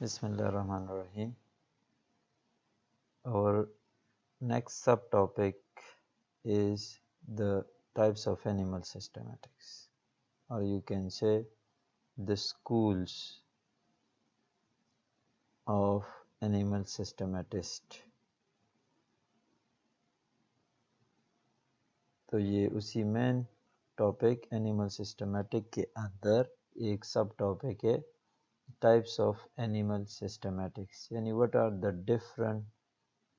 Bismillahirrahmanirrahim. Our next subtopic is the types of animal systematics, or you can say the schools of animal systematist. تو یہ اسی main topic animal systematic کے اندر ایک سب topic ہے types of animal systematics, یعنی what are the different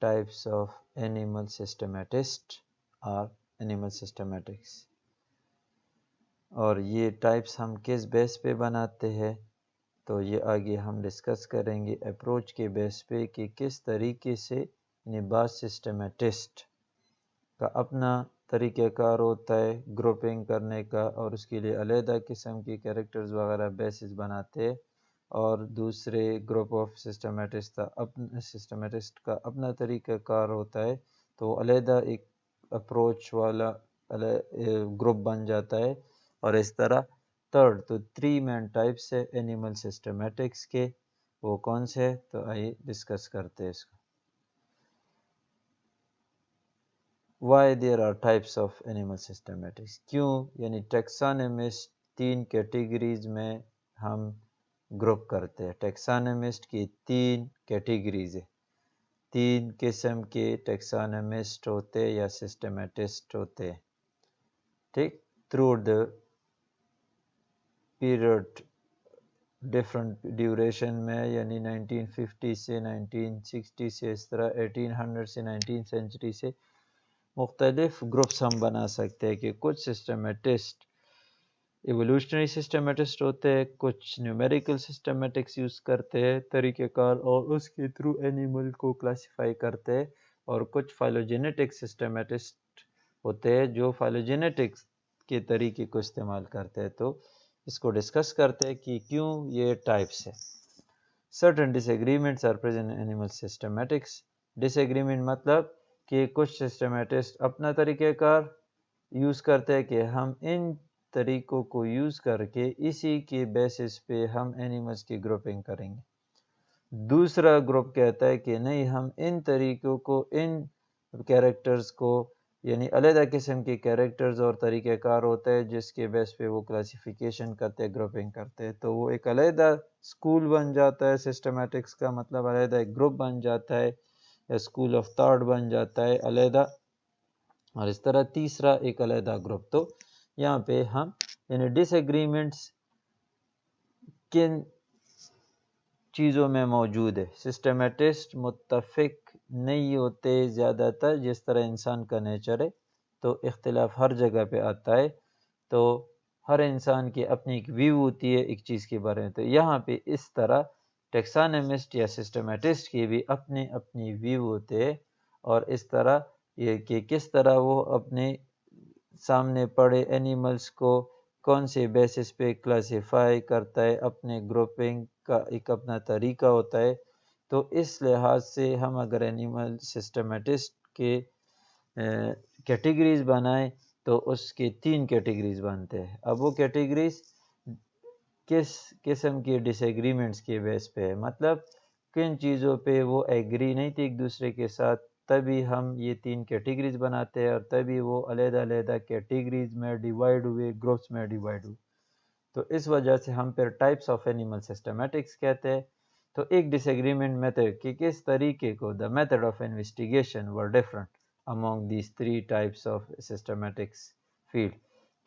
types of animal systematist or animal systematics، اور یہ types ہم کس بیس پہ بناتے ہیں تو یہ آگے ہم ڈسکس کریں گے اپروچ کے بیس پہ کہ کس طریقے سے یعنی بعض سسٹمیٹسٹ کا اپنا طریقہ کار ہوتا ہے گروپنگ کرنے کا، اور اس کے لیے علیحدہ قسم کی کیریکٹرز وغیرہ بیسز بناتے ہیں، اور دوسرے گروپ آف سسٹمیٹسٹ کا اپنا طریقہ کار ہوتا ہے، تو علیحدہ ایک اپروچ والا گروپ بن جاتا ہے، اور اس طرح تھرڈ تو 3 مین ٹائپس ہے اینیمل سسٹمیٹکس کے، وہ کون سے؟ تو آئیے ڈسکس کرتے ہیں اس کو۔ Why there are types of animal systematics؟ کیوں یعنی ٹیکسانمسٹ 3 کیٹیگریز میں ہم گروپ کرتے ہیں۔ ٹیکسانمسٹ کی 3 کیٹیگریز ہیں، 3 قسم کے ٹیکسانمسٹ ہوتے یا سسٹمیٹسٹ ہوتے ہیں، ٹھیک، through the period different duration میں، یعنی 1950 سے 1960 سے، اس طرح 1800 سے 19 سینچری سے مختلف گروپس ہم بنا سکتے ہیں کہ کچھ سسٹمیٹسٹ ایولوشنری سسٹمیٹسٹ ہوتے ہیں، کچھ نیومیریکل سسٹمیٹکس یوز کرتے ہیں طریقہ کار اور اس کے تھرو اینیمل کو کلاسیفائی کرتے ہیں، اور کچھ فائلوجینیٹک سسٹمیٹسٹ ہوتے ہیں جو فائلوجینیٹکس کے طریقے کو استعمال کرتے ہیں۔ تو اس کو ڈسکس کرتے ہیں کہ کیوں یہ ٹائپس ہے۔ Certain disagreements are present in animal systematics۔ Disagreement مطلب کہ کچھ سسٹمیٹسٹ اپنا طریقہ کار یوز کرتے ہیں کہ ہم ان طریقوں کو یوز کر کے اسی کے بیسس پہ ہم اینیملز کی گروپنگ کریں گے۔ دوسرا گروپ کہتا ہے کہ نہیں، ہم ان طریقوں کو، ان کیریکٹرز کو، یعنی علیحدہ قسم کے کیریکٹرز اور طریقہ کار ہوتا ہے جس کے بیس پہ وہ کلاسیفیکیشن کرتے ہیں، گروپنگ کرتے ہیں، تو وہ ایک علیحدہ اسکول بن جاتا ہے سسٹمیٹکس کا، مطلب علیحدہ ایک گروپ بن جاتا ہے یا اسکول آف تھاٹ بن جاتا ہے علیحدہ، اور اس طرح تیسرا ایک علیحدہ گروپ۔ تو یہاں پہ ہم یعنی ڈس ایگریمنٹس کن چیزوں میں موجود ہے؟ سسٹمیٹسٹ متفق نہیں ہوتے زیادہ تر، جس طرح انسان کا نیچر ہے، تو اختلاف ہر جگہ پہ آتا ہے، تو ہر انسان کی اپنی ایک ویو ہوتی ہے ایک چیز کے بارے میں، تو یہاں پہ اس طرح ٹیکسانمسٹ یا سسٹمیٹسٹ کی بھی اپنی اپنی ویو ہوتے ہیں، اور اس طرح یہ کہ کس طرح وہ اپنے سامنے پڑے اینیملز کو کون سے بیسس پہ کلاسیفائی کرتا ہے، اپنے گروپنگ کا ایک اپنا طریقہ ہوتا ہے۔ تو اس لحاظ سے ہم اگر اینیمل سسٹمیٹسٹ کے کیٹیگریز بنائیں تو اس کے 3 کیٹیگریز بنتے ہیں۔ اب وہ کیٹیگریز کس قسم کے ڈس ایگریمنٹس کے بیس پہ ہے، مطلب کن چیزوں پہ وہ ایگری نہیں تھے ایک دوسرے کے ساتھ، تبھی ہم یہ 3 کیٹیگریز بناتے ہیں، اور تبھی وہ علیحدہ علیحدہ کیٹیگریز میں ڈیوائیڈ ہوئے، گروپس میں ڈیوائیڈ ہوئے، تو اس وجہ سے ہم پھر ٹائپس آف اینیمل سسٹمیٹکس کہتے ہیں۔ تو ایک ڈس ایگریمنٹ میتھڈ کہ کس طریقے کو the method of investigation were different among these 3 types of systematics field،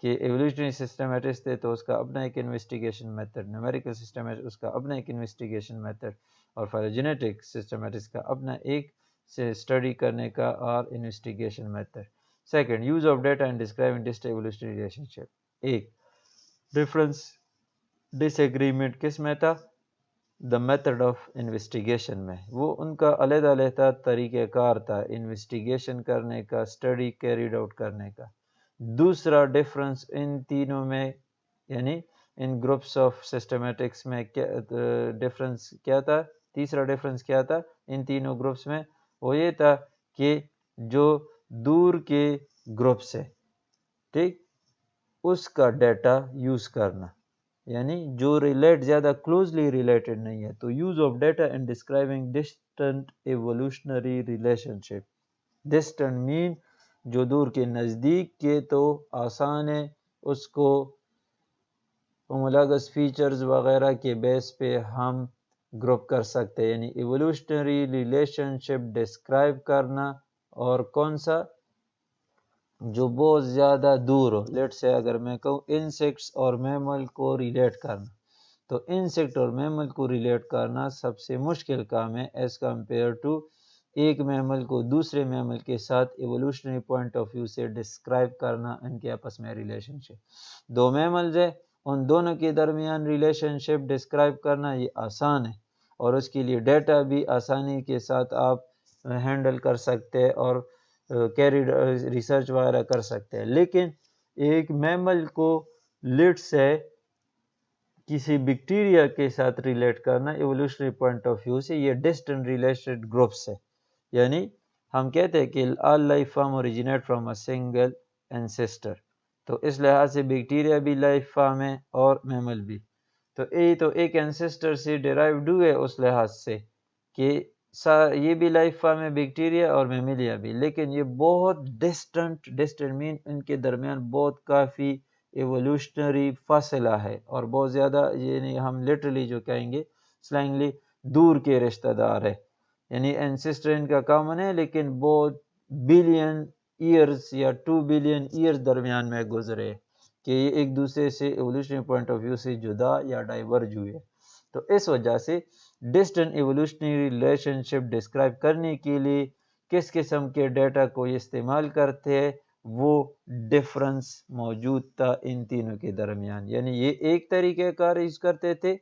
کہ ایولیوشنری سسٹمیٹسٹ تھے تو اس کا اپنا ایک انویسٹیگیشن میتھڈ، نیومیریکل سسٹمیٹسٹ اس کا اپنا ایک انویسٹیگیشن میتھڈ، اور فائلوجینیٹک سسٹمیٹسٹ کا اپنا ایک سے اسٹڈی کرنے کا اور investigation method. Second, use of data and describing distant evolutionary relationship. ایک ڈفرنس ڈس ایگریمنٹ کس میں تھا؟ دا میتھڈ آف انویسٹیگیشن میں، وہ ان کا علیحدہ علیحدہ طریقہ کار تھا انویسٹیگیشن کرنے کا، اسٹڈی کیریڈ آؤٹ کرنے کا۔ دوسرا ڈفرنس ان تینوں میں، یعنی ان گروپس آف سسٹمیٹکس میں ڈفرنس کیا تھا؟ تیسرا ڈفرنس کیا تھا ان تینوں گروپس میں؟ وہ یہ تھا کہ جو دور کے گروپس ہے، ٹھیک، اس کا ڈیٹا یوز کرنا، یعنی جو ریلیٹ زیادہ کلوزلی ریلیٹڈ نہیں ہے. تو use of data in describing distant evolutionary relationship. Distant mean جو دور کے نزدیک کے تو آسان ہے اس کو ہومولاگس فیچرز وغیرہ کے بیس پہ ہم گروپ کر سکتے ہیں. یعنی ایوولوشنری ریلیشن شپ ڈسکرائب کرنا اور کون سا جو بہت زیادہ دور ہو. لیٹ سے اگر میں کہوں انسیکٹس اور میمل کو ریلیٹ کرنا تو انسیکٹ اور میمل کو ریلیٹ کرنا سب سے مشکل کام ہے ایز کمپیئر ٹو ایک میمل کو دوسرے میمل کے ساتھ ایوولوشنری پوائنٹ آف ویو سے ڈسکرائب کرنا ان کے آپس میں ریلیشن شپ. دو میملز ہے ان دونوں کے درمیان ریلیشن شپ ڈسکرائب کرنا یہ آسان ہے اور اس کے لیے ڈیٹا بھی آسانی کے ساتھ آپ ہینڈل کر سکتے ہیں اور کیری ریسرچ وغیرہ کر سکتے ہیں. لیکن ایک میمل کو لیٹ سے کسی بیکٹیریا کے ساتھ ریلیٹ کرنا ایوولوشنری پوائنٹ آف ویو سے یہ ڈسٹنٹ ریلیٹڈ گروپس ہے. یعنی ہم کہتے ہیں کہ all life form originate from a single ancestor. تو اس لحاظ سے بیکٹیریا بھی لائف فارم ہے اور میمل بھی. تو ایک اینسسٹر سے ڈیرائیوڈ ہوئے اس لحاظ سے کہ یہ بھی لائف فارم ہے بیکٹیریا اور میملیا بھی. لیکن یہ بہت ڈسٹنٹ مین ان کے درمیان بہت کافی ایوولوشنری فاصلہ ہے اور بہت زیادہ یعنی ہم لٹرلی جو کہیں گے سلینگلی دور کے رشتہ دار ہے. یعنی اینسسٹر ان کا کامن ہے لیکن بہت بلین ایئرز یا 2 بلین ایئرز درمیان میں گزرے کہ یہ ایک دوسرے سے ایوولوشنری پوائنٹ آف ویو سے جدا یا ڈائیورج ہوئے. تو اس وجہ سے ڈسٹنٹ ایوولوشنری ریلیشن شپ ڈسکرائب کرنے کے لیے کس قسم کے ڈیٹا کو یہ استعمال کرتے ہیں وہ ڈفرنس موجود تھا ان تینوں کے درمیان. یعنی یہ ایک طریقہ کار یوز کرتے تھے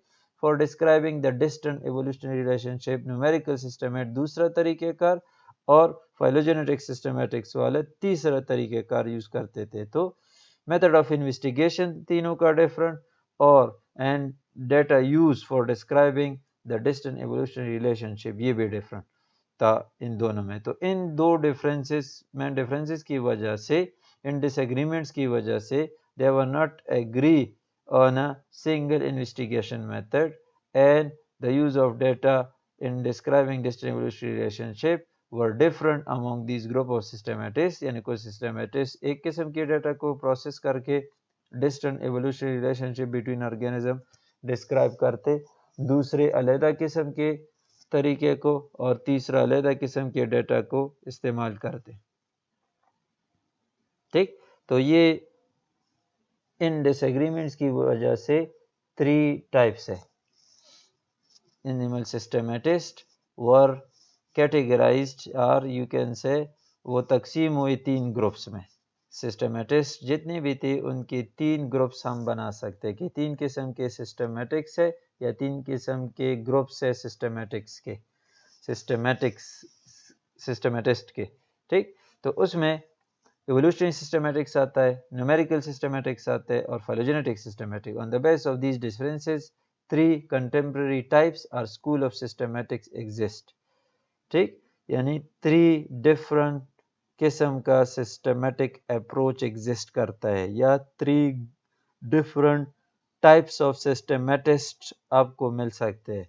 for describing the distant evolutionary relationship. Numerical systematic دوسرا طریقہ کار اور فائلوجینیٹک سسٹمیٹکس والے تیسرا طریقہ کار یوز کرتے تھے. تو میتھڈ آف انویسٹیگیشن تینوں کا ڈفرنٹ اور and data use for describing the distant evolutionary relationship یہ بھی ڈفرنٹ تھا ان دونوں میں. تو ان دو ڈفرینسز کی وجہ سے ان ڈس ایگریمنٹس کی وجہ سے they were not agree on a single investigation method and the use of data in describing distant evolutionary relationship were different among these group of systematists. یعنی کوئی systematists ایک قسم کے ڈیٹا کو پروسیس کر کے distant evolutionary relationship between organism describe کرتے, دوسرے علیحدہ قسم کے طریقے کو اور تیسرا علیحدہ قسم کے ڈیٹا کو استعمال کرتے. ٹھیک, تو یہ ان ڈس ایگریمنٹس کی وجہ سے 3 ٹائپس ہے. Animal systematists were categorized or you can say وہ تقسیم ہوئی 3 گروپس میں. سسٹمیٹسٹ جتنے بھی تھے ان کے 3 گروپس ہم بنا سکتے کہ 3 قسم کے سسٹمیٹکس ہے یا 3 قسم کے گروپس ہے سسٹمیٹکس کے سسٹمیٹسٹ کے. ٹھیک, تو اس میں ایوولوشنری سسٹمیٹکس آتا ہے, نیومیریکل سسٹمیٹکس آتا ہے اور phylogenetic systematic. On the base of these differences 3 contemporary types or school of systematics exist. ٹھیک, یعنی 3 different قسم کا سسٹمیٹک اپروچ ایگزسٹ کرتا ہے یا 3 different types of systematists آپ کو مل سکتے ہیں.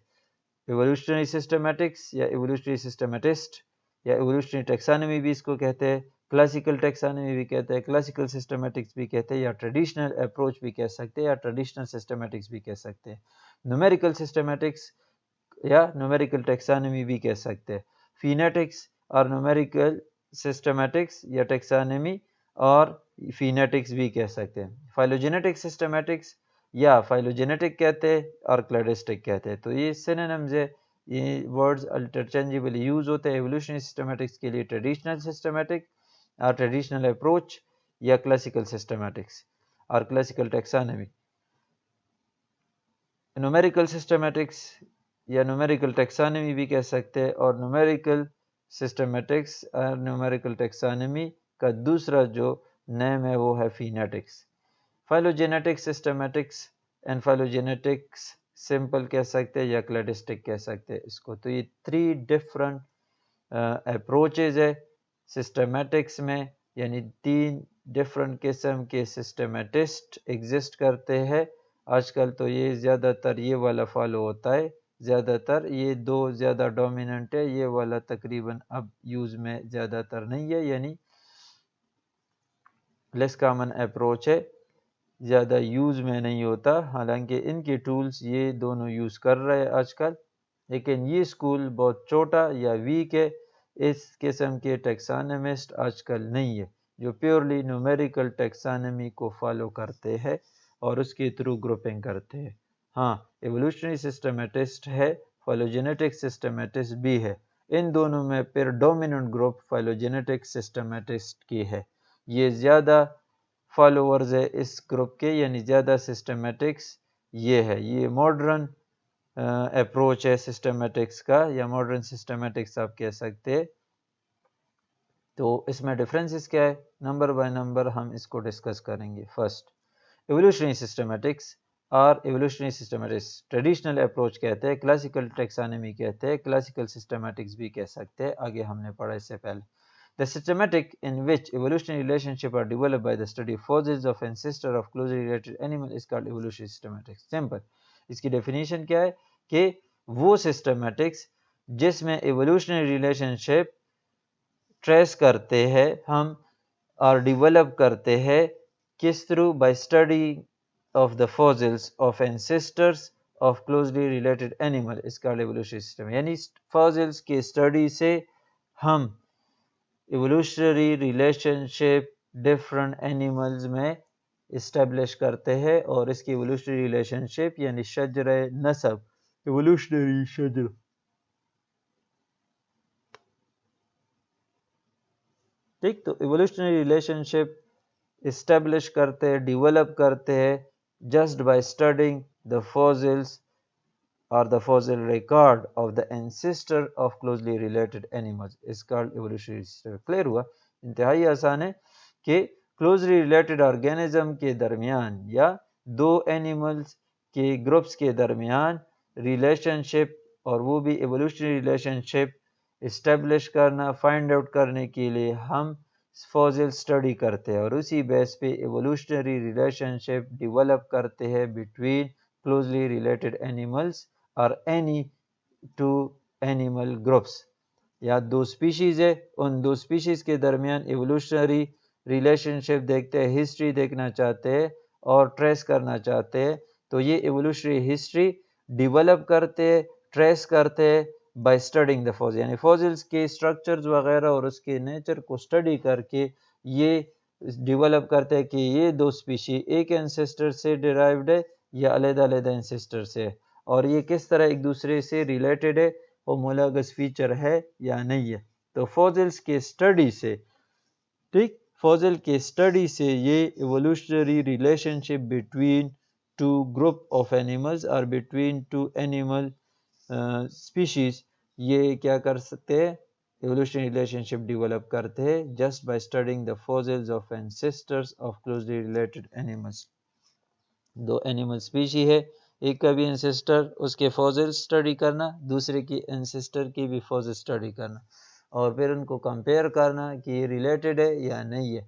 ایوولوشنری سسٹمیٹکس یا ایوولوشنری سسٹمیٹسٹ یا ایوولوشنری ٹیکسانومی بھی اس کو کہتے ہیں, کلاسیکل ٹیکسانومی بھی کہتے ہیں, کلاسیکل سسٹمیٹکس بھی کہتے ہیں یا ٹریڈیشنل اپروچ بھی کہہ سکتے ہیں یا ٹریڈیشنل سسٹمیٹکس بھی کہہ سکتے ہیں. نیومیریکل سسٹمیٹکس یا نیومیریکل ٹیکسانومی بھی کہہ سکتے ہیں. فینیٹکس اور نیومیریکل سسٹمیٹکس یا ٹیکسانومی اور فینیٹکس بھی کہہ سکتے ہیں. فائلوجینیٹک سسٹمیٹکس یا فائلوجینیٹک کہتے ہیں اور کلیڈسٹک کہتے ہیں. تو یہ سینونیمز ہے, یہ ورڈز انٹرچینجبلی یوز ہوتے ہیں ایوولوشنری سسٹمیٹکس کے لیے. ٹریڈیشنل سسٹمیٹک اور ٹریڈیشنل اپروچ یا کلاسیکل سسٹمیٹکس اور کلاسیکل ٹیکسانومی. نیومیریکل سسٹمیٹکس یا نیومیریکل ٹیکسانومی بھی کہہ سکتے ہیں اور نیومیریکل سسٹمیٹکس اور نیومیریکل ٹیکسانومی کا دوسرا جو نیم ہے وہ ہے fanatics. Phylogenetic systematics and فائلوجینیٹکس simple کہہ سکتے ہیں یا کلیڈسٹک کہہ سکتے ہیں اس کو. تو یہ 3 ڈفرنٹ اپروچز ہے سسٹمیٹکس میں, یعنی 3 ڈفرنٹ قسم کے سسٹمیٹسٹ ایگزسٹ کرتے ہیں آج کل تو یہ زیادہ تر یہ والا فالو ہوتا ہے، زیادہ تر یہ دو زیادہ ڈومیننٹ ہے، یہ والا تقریباً اب یوز میں زیادہ تر نہیں ہے، یعنی لیس کامن اپروچ ہے، زیادہ یوز میں نہیں ہوتا، حالانکہ ان کے ٹولز یہ دونوں یوز کر رہے ہیں آج کل، لیکن یہ اسکول بہت چھوٹا یا ویک ہے، اس قسم کے ٹیکسانمسٹ آج کل نہیں ہے جو پیورلی نومیریکل ٹیکسانمی کو فالو کرتے ہیں اور اس کے تھرو گروپنگ کرتے ہیں۔ ہاں، ایولوشنری سسٹمیٹسٹ ہے، فائلوجینیٹک سسٹمیٹسٹ بھی ہے، ان دونوں میں پھر ڈومیننٹ گروپ فائلوجینیٹک سسٹمیٹسٹ کی ہے، یہ زیادہ فالوورز ہے اس گروپ کے، یعنی زیادہ سسٹمیٹکس یہ ہے، یہ ماڈرن اپروچ ہے سسٹمیٹکس کا، یا ماڈرن سسٹمیٹکس آپ کہہ سکتے ہیں۔ تو اس میں ڈفرینسز کیا ہے، نمبر بائی نمبر ہم اس کو ڈسکس کریں گے۔ فرسٹ، ایوولوشنری سسٹمیٹکس اور ایوولوشنری سسٹمیٹکس ٹریڈیشنل اپروچ کہتے ہیں، کلاسیکل ٹیکسانمی کہتے ہیں، کلاسیکل سسٹمیٹکس بھی کہہ سکتے ہیں، آگے ہم نے پڑھا اس سے پہلے۔ The systematic in which evolutionary relationships are developed by the study of fossils of ancestors of closely related animals is called evolutionary systematics. Simple. اس کی ڈیفینیشن کیا ہے کہ وہ سسٹمیٹکس جس میں ایوولوشنری ریلیشن شپ ٹریس کرتے ہیں ہم اور ڈیولپ کرتے ہیں کس through by study of the fossils of ancestors of closely related animal اس کا ایوولوشنری سسٹم، یعنی فوزلس کی اسٹڈی سے ہم evolutionary relationship different animals میں اسٹیبلش کرتے ہیں، اور اس کی ایوولوشنری ریلیشن شپ یعنی شجرہ نسب، ایوولوشنری شجر ٹھیک، تو ایوولوشنری ریلیشن شپ اسٹیبلش کرتے ہیں، ڈیولپ کرتے ہیں just by studying the fossils or the fossil record of the ancestor of closely related animals is called evolutionary system. Clear ہوا؟ انتہائی آسان ہے کہ closely related organism کے درمیان یا دو animals کے گروپس کے درمیان ریلیشن شپ، اور وہ بھی evolutionary ریلیشن شپ اسٹیبلش کرنا، فائنڈ آؤٹ کرنے کے لیے ہم فوزل اسٹڈی کرتے ہیں، اور اسی بیس پہ ایوولوشنری ریلیشن شپ ڈیولپ کرتے ہیں بٹوین closely related animals اور any two animal groups، یا دو سپیشیز ہے، ان دو سپیشیز کے درمیان ایوولوشنری ریلیشن شپ دیکھتے ہیں، ہسٹری دیکھنا چاہتے ہیں اور ٹریس کرنا چاہتے ہیں، تو یہ ایوولوشنری ہسٹری ڈیولپ کرتے ہیں، ٹریس کرتے ہیں بائی اسٹڈنگ دا فوزل، یعنی فوزلس کے اسٹرکچرز وغیرہ اور اس کے نیچر کو اسٹڈی کر کے یہ ڈیولپ کرتے ہیں کہ یہ دو سپیشی ایک اینسسٹر سے ڈیرائیوڈ ہے یا علیحدہ علیحدہ اینسسٹر سے، اور یہ کس طرح ایک دوسرے سے ریلیٹڈ ہے، ہومولاگس فیچر ہے یا نہیں ہے۔ تو فوزلس کے اسٹڈی سے، ٹھیک، فوزل کے اسٹڈی سے یہ evolutionary relation ship between two group of animals اور بٹوین ٹو اینیمل اسپیشیز یہ کیا کر سکتے ہیں، ایوولوشنری ریلیشن شپ ڈیولپ کرتے ہیں just by studying the fossils of ancestors of closely related animals. دو اینیمل اسپیشی ہے، ایک کا بھی اینسسٹر اس کے فوزل اسٹڈی کرنا، دوسرے کی اینسسٹر کی بھی فوزل اسٹڈی کرنا، اور پھر ان کو کمپیئر کرنا کہ یہ ریلیٹڈ ہے یا نہیں ہے،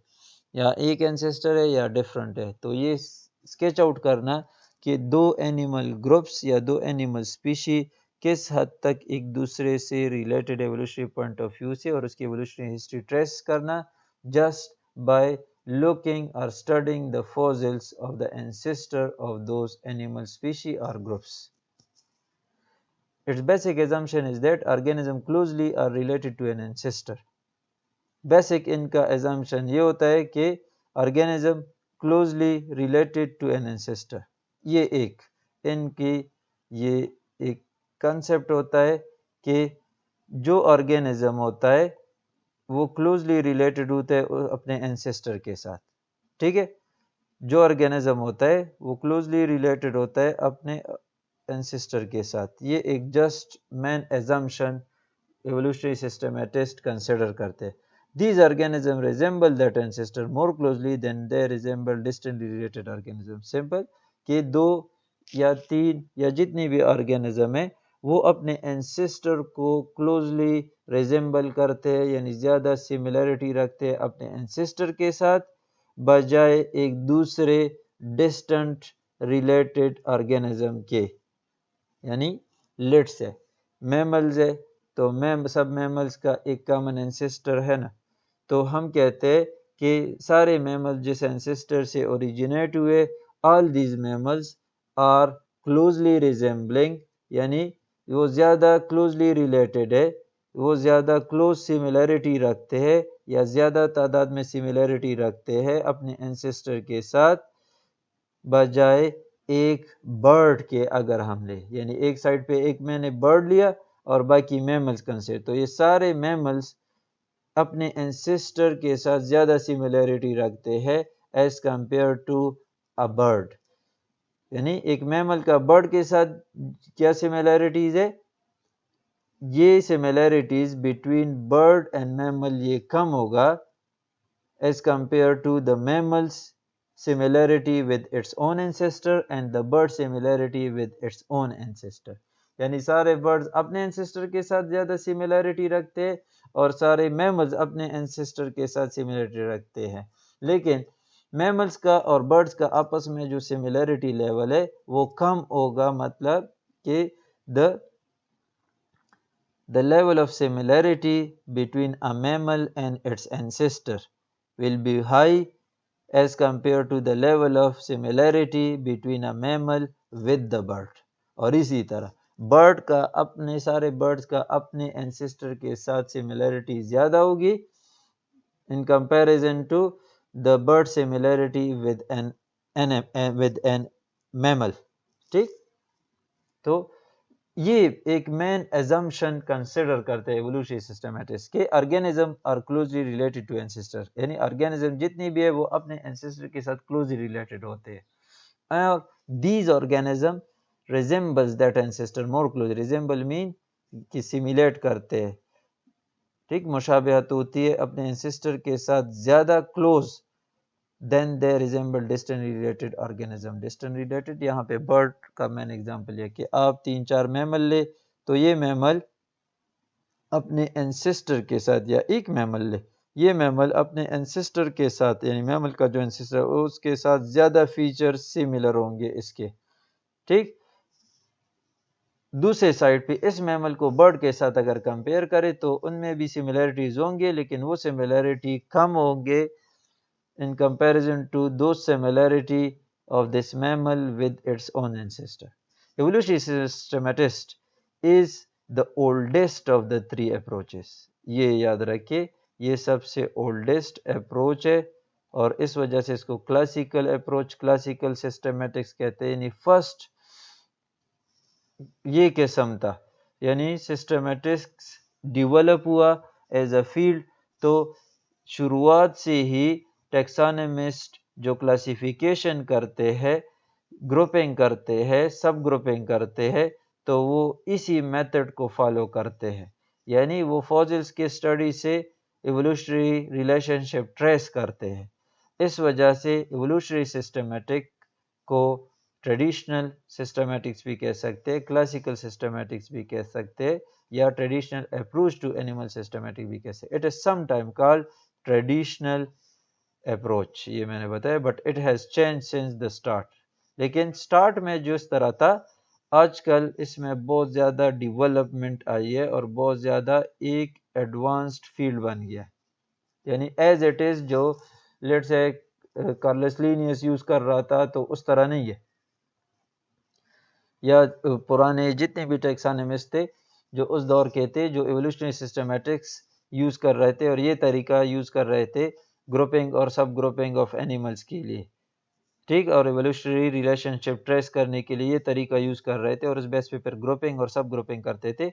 یا ایک اینسسٹر ہے یا ڈفرنٹ ہے۔ تو یہ اسکیچ آؤٹ کرنا کہ دو اینیمل گروپس یا دو اینیمل اسپیشی کس حد تک ایک دوسرے سے related evolutionary point of view سے، اور اس کی ایوولوشنری ہسٹری ٹریس کرنا just by looking or studying the fossils of the ancestor of those animal species or groups. Its basic assumption is that organisms closely are related to an ancestor. Basic ان کا assumption یہ ہوتا ہے کہ organism closely related to an ancestor. یہ ایک ان کی یہ ایک concept ہوتا ہے کہ جو organism ہوتا ہے وہ کلوزلی ریلیٹڈ ہوتا ہے اپنے اینسسٹر کے ساتھ، ٹھیک ہے، جو آرگینزم ہوتا ہے وہ کلوزلی ریلیٹڈ ہوتا ہے اپنے اینسسٹر کے ساتھ، یہ ایک جسٹ مین ایزمپشن ایوولوشنری سسٹمیٹسٹ کنسیڈر کرتے ہیں۔ These organisms resemble that ancestor more closely than they resemble distantly related organisms. Simple کہ دو یا تین یا جتنی بھی آرگینزم ہیں وہ اپنے اینسسٹر کو کلوزلی ریزمبل کرتے ہیں، یعنی زیادہ سملیرٹی رکھتے ہیں اپنے اینسسٹر کے ساتھ، بجائے ایک دوسرے ڈسٹنٹ ریلیٹڈ آرگینزم کے، یعنی لیٹس ہے میملز ہے تو سب میملز کا ایک کامن انسسٹر ہے نا، تو ہم کہتے ہیں کہ سارے میمل جس انسسٹر سے اوریجنیٹ ہوئے، all these mammals are closely resembling, یعنی وہ زیادہ کلوزلی ریلیٹڈ ہے، وہ زیادہ کلوز سملیرٹی رکھتے ہیں یا زیادہ تعداد میں سملیرٹی رکھتے ہیں اپنے انسسٹر کے ساتھ بجائے ایک برڈ کے اگر ہم لیں، یعنی ایک سائڈ پہ ایک میں نے برڈ لیا اور باقی میملز کنسیڈر، تو یہ سارے میملز اپنے انسسٹر کے ساتھ زیادہ سملیرٹی رکھتے ہیں as compare to a bird, یعنی ایک میمل کا برڈ کے ساتھ کیا سملیرٹیز ہے، یہ similarities between bird and mammal یہ کم ہوگا as compare to the mammals similarity with its own ancestor and the bird similarity with its own ancestor، یعنی سارے برڈز اپنے انسسٹر کے ساتھ زیادہ سملیرٹی رکھتے ہیں اور سارے میملز اپنے انسسٹر کے ساتھ سملیرٹی رکھتے ہیں، لیکن میملز کا اور برڈز کا آپس میں جو سملیرٹی لیول ہے وہ کم ہوگا، مطلب کہ the level of similarity between a mammal and its ancestor will be high as compared to the level of similarity between a mammal with the bird، اور اسی طرح برڈ کا اپنے سارے برڈز کا اپنے انسسٹر کے ساتھ سملیرٹی زیادہ ہوگی in comparison to the bird similarity with an mammal، ٹھیک؟ تو یہ ایک مین assumption کنسیڈر کرتے ہیں ایولوشنری سسٹمیٹکس کہ organism are closely related to ancestor, یعنی آرگینزم جتنی بھی ہے وہ اپنے انسسٹر کے ساتھ کلوزلی ریلیٹڈ ہوتے ہیں، اور these organism resembles that ancestor more close, resemble mean کہ سیمیلیٹ کرتے ہیں، ٹھیک، مشابہت ہوتی ہے اپنے انسسٹر کے ساتھ زیادہ close then they resemble distantly related organism، distant related یہاں پہ برڈ کا میں نے ایگزامپل ہے کہ آپ 3-4 میمل لے تو یہ میمل اپنے انسسٹر کے ساتھ، یا ایک میمل لے یہ میمل اپنے انسسٹر کے ساتھ، یعنی میمل کا جو انسسٹر ہے اس کے ساتھ زیادہ فیچر سیملر ہوں گے اس کے، ٹھیک۔ دوسرے سائڈ پہ اس میمل کو برڈ کے ساتھ اگر کمپیئر کرے تو ان میں بھی سملیرٹیز ہوں گے، لیکن وہ سملیرٹی کم ہوں گے in comparison to those similarity of this mammal with its own ancestor۔ Evolutionary systematist is the oldest of the three approaches، یہ یاد رکھیں یہ سب سے oldest approach ہے، اور اس وجہ سے اس کو classical approach، classical systematics کہتے ہیں، یعنی first یہ قسم تھا، یعنی systematics develop ہوا as a field، تو شروعات سے ہی ٹیکسانومسٹ جو کلاسیفیکیشن کرتے ہیں، گروپنگ کرتے ہیں، سب گروپنگ کرتے ہیں، تو وہ اسی میتھڈ کو فالو کرتے ہیں، یعنی وہ فوسلز کے اسٹڈی سے ایولوشنری ریلیشن شپ ٹریس کرتے ہیں۔ اس وجہ سے ایولوشنری سسٹمیٹک کو ٹریڈیشنل سسٹمیٹکس بھی کہہ سکتے ہیں، کلاسیکل سسٹمیٹکس بھی کہہ سکتے ہیں، یا traditional approach to animal systematic بھی کہہ سکتے ہیں۔ It is some time called traditional approach, یہ میں نے بتایا، but it has change since the start, لیکن اسٹارٹ میں جو اس طرح تھا آج کل اس میں بہت زیادہ ڈیولپمنٹ آئی ہے اور بہت زیادہ ایک ایڈوانسڈ فیلڈ بن گیا، یعنی ایز اٹ از جو لیٹس سے کارلس لینیس یوز کر رہا تھا تو اس طرح نہیں ہے، یا پرانے جتنے بھی ٹیکسانومسٹ تھے جو اس دور کے تھے جو ایولوشنری سسٹمیٹکس یوز کر رہے تھے اور یہ طریقہ یوز کر رہے تھے گروپنگ اور سب گروپنگ آف اینیملز کے لیے، ٹھیک، اور ایولوشنری ریلیشن شپ ٹریس کرنے کے لیے یہ طریقہ یوز کر رہے تھے اور اس بیس پہ پھر گروپنگ اور سب گروپنگ کرتے تھے،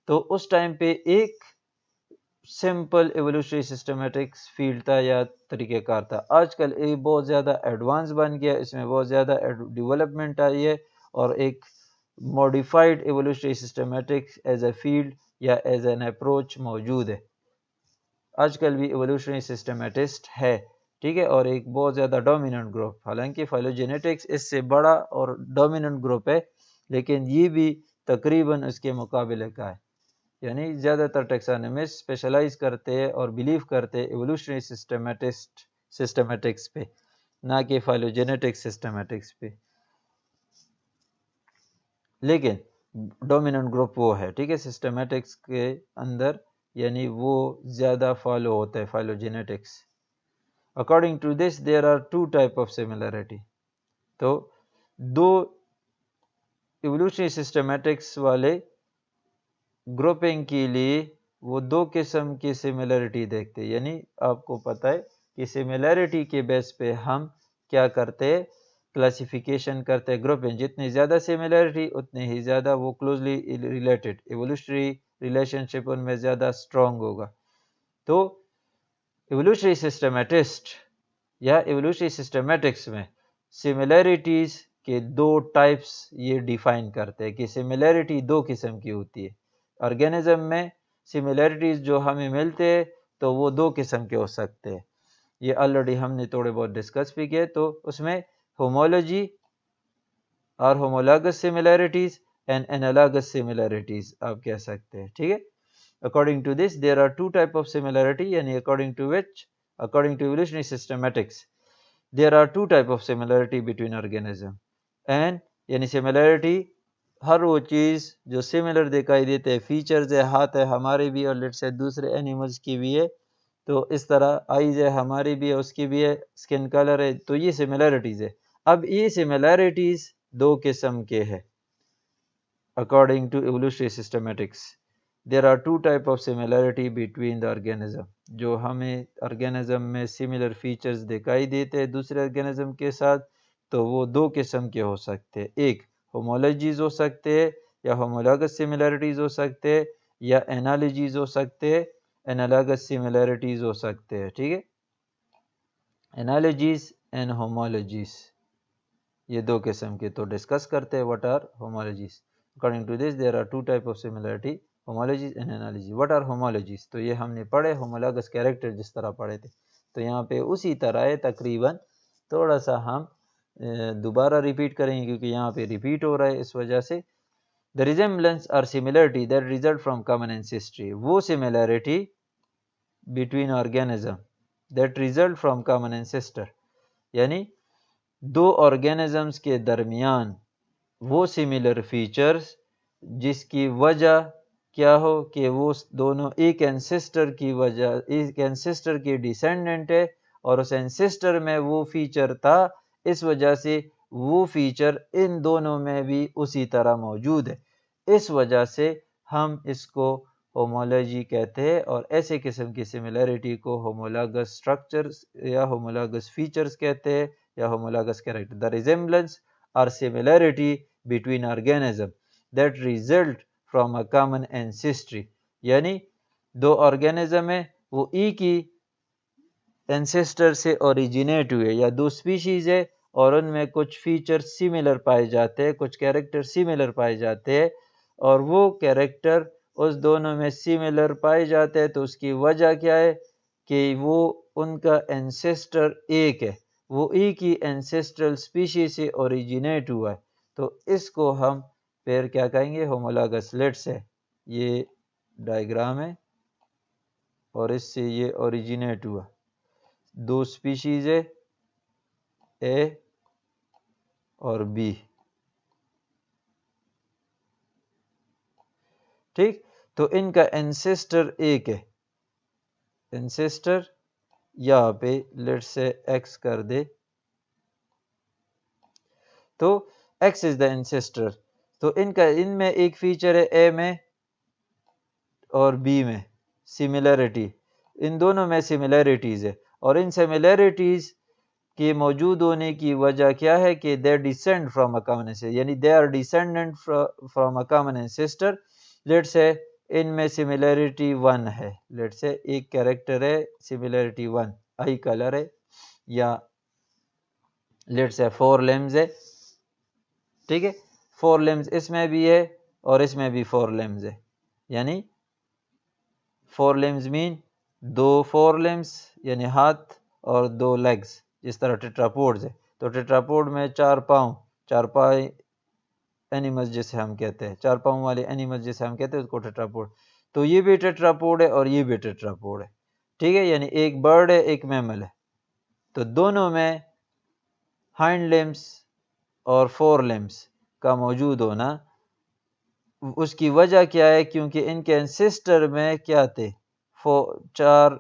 تو اس ٹائم پہ ایک سمپل ایولوشنری سسٹمیٹکس فیلڈ تھا یا طریقہ کار تھا۔ آج کل یہ بہت زیادہ ایڈوانس بن گیا، اس میں بہت زیادہ ڈیولپمنٹ آئی ہے، اور ایک modified evolutionary systematics as a field یا ایز این اپروچ موجود ہے۔ آج کل بھی ایولوشنری سسٹمیٹسٹ ہے، ٹھیک ہے، اور ایک بہت زیادہ ڈومیننٹ گروپ، حالانکہ فائلوجینیٹکس اس سے بڑا اور ڈومیننٹ گروپ ہے، لیکن یہ بھی تقریباً اس کے مقابلے کا ہے، یعنی زیادہ تر ٹیکسانومسٹ اسپیشلائز کرتے ہیں اور بلیو کرتے ہیں ایولوشنری سسٹمیٹکس پہ، نہ کہ فائلوجینیٹک سسٹمیٹکس پہ۔ لیکن ڈومیننٹ گروپ وہ ہے، ٹھیک ہے، سسٹمیٹکس کے اندر، یعنی وہ زیادہ فالو ہوتا ہے phylogenetics. According to this there are two type of similarity. تو دو ایولیوشنری سسٹمیٹکس والے گروپنگ کے لیے وہ دو قسم کی سملیرٹی دیکھتے، یعنی آپ کو پتہ ہے کہ سملیرٹی کے بیس پہ ہم کیا کرتے، کلاسیفیکیشن کرتے گروپنگ. جتنی زیادہ سملیرٹی اتنے ہی زیادہ وہ کلوزلی ریلیٹڈ، ایولیوشنری ریلیشن شپ ان میں زیادہ اسٹرانگ ہوگا. تو ایولیوشنری سسٹمیٹسٹ یا ایولیوشنری سسٹمیٹکس میں سملیرٹیز کے دو ٹائپس یہ ڈیفائن کرتے ہیں کہ سملیرٹی دو قسم کی ہوتی ہے. آرگینزم میں سملیرٹیز جو ہمیں ملتے ہیں تو وہ دو قسم کے ہو سکتے ہیں، یہ آلریڈی ہم نے تھوڑے بہت ڈسکس بھی کیے. تو اس میں ہومولوجی اور ہومولاگس سملیرٹیز اینڈ انالاگس سملیرٹیز آپ کہہ سکتے ہیں، ٹھیک ہے. According to this, there are two types of similarity, یعنی according to evolutionary systematics, there are two types of similarity between organism. And یعنی similarity ہر وہ چیز جو سملر دکھائی دیتے ہیں، فیچرز ہے، ہاتھ ہے ہمارے بھی اور لیٹ سے دوسرے اینیملز کی بھی ہے، تو اس طرح آئیز ہے ہماری بھی ہے، اس کی بھی ہے، سکن کلر ہے، تو یہ سملیرٹیز ہے. اب یہ سملیرٹیز دو قسم کے ہیں according to evolutionary systematics. There are two types of similarity between the organism. جو ہمیں آرگینزم میں سملر فیچرز دکھائی دیتے ہیں دوسرے آرگینزم کے ساتھ، تو وہ دو قسم کے ہو سکتے ہیں. ایک ہومولوجیز ہو سکتے ہیں یا ہومولاگس سملیرٹیز ہو سکتے ہیں، یا انالوجیز ہو سکتے ہیں، انالاگس سملیرٹیز ہو سکتے ہیں، ٹھیک ہے. انالوجیز اینڈ ہومولوجیز یہ دو قسم کے تو ڈسکس کرتے ہیں. what are homologies? According to this there are two types of similarity, homologies and analogy. what are homologies? تو یہ ہم نے پڑھے homologous character جس طرح پڑھے تھے، تو یہاں پہ اسی طرح ہے تقریباً، تھوڑا سا ہم دوبارہ ریپیٹ کریں گے کیونکہ یہاں پہ ریپیٹ ہو رہا ہے اس وجہ سے. The resemblance or similarity that result from common ancestry، وہ similarity between organism that result from common ancestor، یعنی دو آرگینزمز کے درمیان وہ سملر فیچرز جس کی وجہ کیا ہو کہ وہ دونوں ایک اینسسٹر کی وجہ، ایک اینسسٹر کی ڈیسینڈنٹ ہے اور اس اینسسٹر میں وہ فیچر تھا، اس وجہ سے وہ فیچر ان دونوں میں بھی اسی طرح موجود ہے. اس وجہ سے ہم اس کو ہومولوجی کہتے ہیں، اور ایسے قسم کی سملیرٹی کو ہومولاگس سٹرکچرز یا ہومولاگس فیچرز کہتے ہیں یا homologous character. The resemblance or similarity between organism that result from a common ancestry، یعنی دو آرگینزم ہیں وہ ایک ہی اینسسٹر سے اوریجینیٹ ہوئے، یا دو سپیشیز ہے اور ان میں کچھ فیچر سملر پائے جاتے ہیں، کچھ کیریکٹر سملر پائے جاتے ہیں، اور وہ کیریکٹر اس دونوں میں سملر پائے جاتے ہیں، تو اس کی وجہ کیا ہے کہ وہ ان کا اینسسٹر ایک ہے، وہ ایک ہی اینسسٹرل سپیشیز سے اوریجینیٹ ہوا ہے، تو اس کو ہم پھر کیا کہیں گے، ہومولاگس. لیٹس ہے یہ ڈائیگرام ہے اور اس سے یہ اوریجینیٹ ہوا، دو سپیشیز ہے اے اور بی، ٹھیک. تو ان کا اینسسٹر ایک ہے، اینسسٹر یہاں پہ لیٹ سے ایکس کر دے، تو ایکس از دا اینسسٹر. تو ان میں ایک فیچر ہے اے میں اور بی میں سملیرٹی، ان دونوں میں سملیرٹیز ہے، اور ان سملیرٹیز کے موجود ہونے کی وجہ کیا ہے کہ they descend from a common ancestor، یعنی they are descendant from a common ancestor. Late سے ان میں سملیرٹی 1 ہے، لیٹ سے ایک کیریکٹر ہے سملیرٹی 1، آئی کلر ہے، یا لیٹ سے 4 limbs ہے، ٹھیک ہے. 4 limbs اس میں بھی ہے اور اس میں بھی 4 limbs ہے، یعنی 4 limbs مین دو 4 limbs یعنی ہاتھ اور 2 legs، جس طرح ٹیٹراپوڈز ہے. تو ٹیٹراپوڈ میں 4 پاؤں، 4 پائے اینیملز جسے ہم کہتے ہیں، 4 پاؤں والے اینیملز جسے ہم کہتے ہیں اس کو ٹیٹراپوڈ. تو یہ بھی ٹیٹراپوڈ ہے اور یہ بھی ٹیٹراپوڈ ہے، ٹھیک ہے، یعنی ایک برڈ ہے ایک میمل ہے. تو دونوں میں ہائنڈ limbs اور 4 limbs کا موجود ہونا اس کی وجہ کیا ہے؟ کیونکہ ان کے انسسٹر میں کیا تھے؟ 4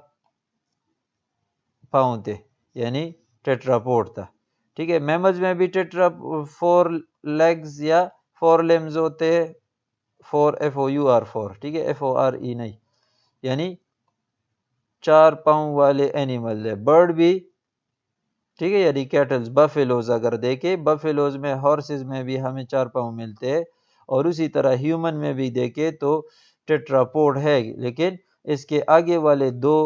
پاؤں تھے، یعنی ٹیٹراپوڈ تھا. ٹھیک ہے، میملز میں بھی 4 لیگز یا 4 لمز ہوتے ہیں، 4 FOUR، ٹھیک ہے، FORE نہیں، یعنی 4 پاؤں والے اینیمل ہے. برڈ بھی، ٹھیک ہے، یعنی کیٹلز، بفیلوز اگر دیکھیں، بفیلوز میں، ہارسز میں بھی ہمیں 4 پاؤں ملتے ہیں، اور اسی طرح ہیومن میں بھی دیکھیں تو ٹیٹراپوڈ ہے، لیکن اس کے آگے والے 2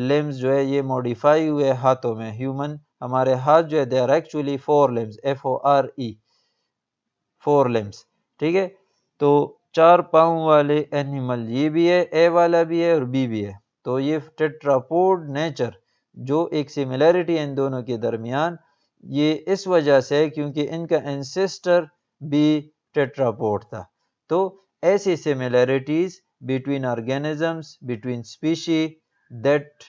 لمز جو ہے یہ موڈیفائی ہوئے ہاتھوں میں. ہیومن، ہمارے ہاتھ جو ہے they are actually 4 limbs, FORE، 4 limbs. ٹھیک ہے، تو 4 پاؤں والے اینیمل یہ بھی ہے، اے والا بھی ہے اور بی بھی ہے. تو یہ ٹیٹراپوڈ نیچر جو ایک سملیرٹی ان دونوں کے درمیان، یہ اس وجہ سے کیونکہ ان کا انسسٹر بھی ٹیٹراپوڈ تھا. تو ایسی similarities between organisms, between species, that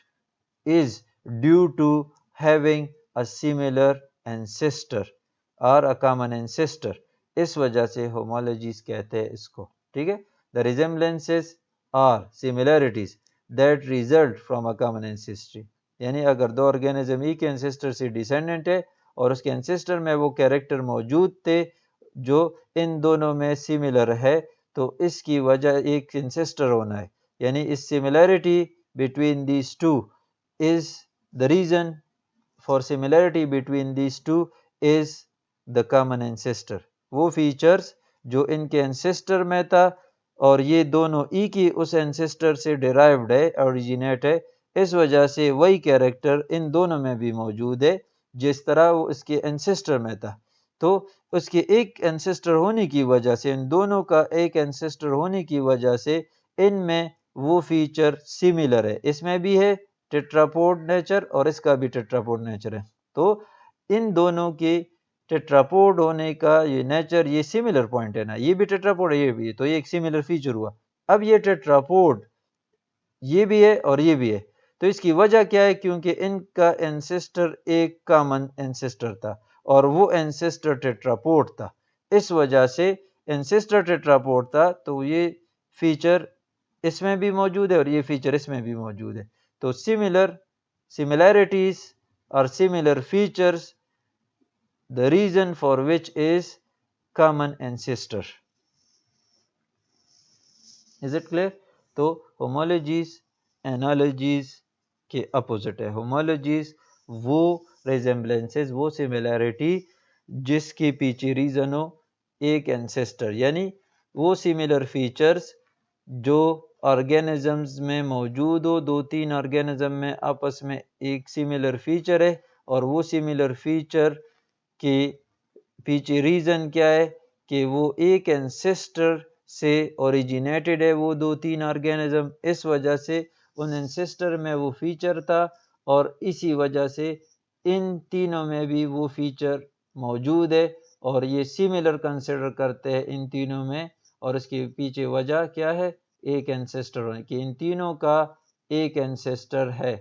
is due to having a similar ancestor اور اے کامن انسسٹر، اس وجہ سے ہومولوجیز کہتے ہیں اس کو. ٹھیک ہے، the resemblances are similarities that result from a common ancestry. یعنی اگر 2 آرگینزم ایک انسسٹر سے ڈیسینڈنٹ ہے اور اس کے انسسٹر میں وہ کیریکٹر موجود تھے جو ان دونوں میں سملر ہے، تو اس کی وجہ ایک انسسٹر ہونا ہے. یعنی اس similarity between these two is the reason for similarity between these two is the common ancestor. وہ فیچرز جو ان کے انسسٹر میں تھا اور یہ دونوں ایک ہی اس انسسٹر سے ڈیرائیوڈ ہے، اوریجینیٹ ہے، اس وجہ سے وہی کیریکٹر ان دونوں میں بھی موجود ہے جس طرح وہ اس کے انسسٹر میں تھا. تو اس کے ایک انسسٹر ہونے کی وجہ سے، ان دونوں کا ایک انسسٹر ہونے کی وجہ سے ان میں وہ فیچر سملر ہے. اس میں بھی ہے ٹیٹراپوڈ نیچر اور اس کا بھی ٹیٹراپوڈ نیچر ہے. تو ان دونوں کے ٹیٹراپوڈ ہونے کا یہ نیچر، یہ سملر پوائنٹ ہے نا، یہ بھی ٹیٹراپوڈ ہے، یہ بھی ہے، تو یہ ایک سملر فیچر ہوا. اب یہ ٹیٹراپوڈ یہ بھی ہے اور یہ بھی ہے، تو اس کی وجہ کیا ہے؟ کیونکہ ان کا انسسٹر ایک کامن انسسٹر تھا اور وہ انسسٹر ٹیٹراپوڈ تھا. اس وجہ سے انسسٹر ٹیٹراپوڈ تھا تو یہ فیچر اس میں بھی موجود ہے اور یہ فیچر اس میں بھی موجود ہے. تو similarities or similar features, the reason for which is common ancestor. Is it clear? تو homologies analogies کے اپوزٹ ہے. homologies وہ resemblances، وہ similarity جس کے پیچھے ریزن ہو ایک انسسٹر، یعنی وہ سملر فیچرز جو آرگینزمز میں موجود ہو، 2-3 آرگینزم میں آپس میں ایک سملر فیچر ہے، اور وہ سملر فیچر کے پیچھے ریزن کیا ہے کہ وہ ایک انسسٹر سے اوریجینیٹڈ ہے وہ 2-3 آرگینزم، اس وجہ سے ان انسسٹر میں وہ فیچر تھا اور اسی وجہ سے ان تینوں میں بھی وہ فیچر موجود ہے اور یہ سملر کنسیڈر کرتے ہیں ان تینوں میں. اور اس کے پیچھے وجہ کیا ہے؟ ایک انسسٹر ہونے کی، ان تینوں کا ایک انسسٹر ہے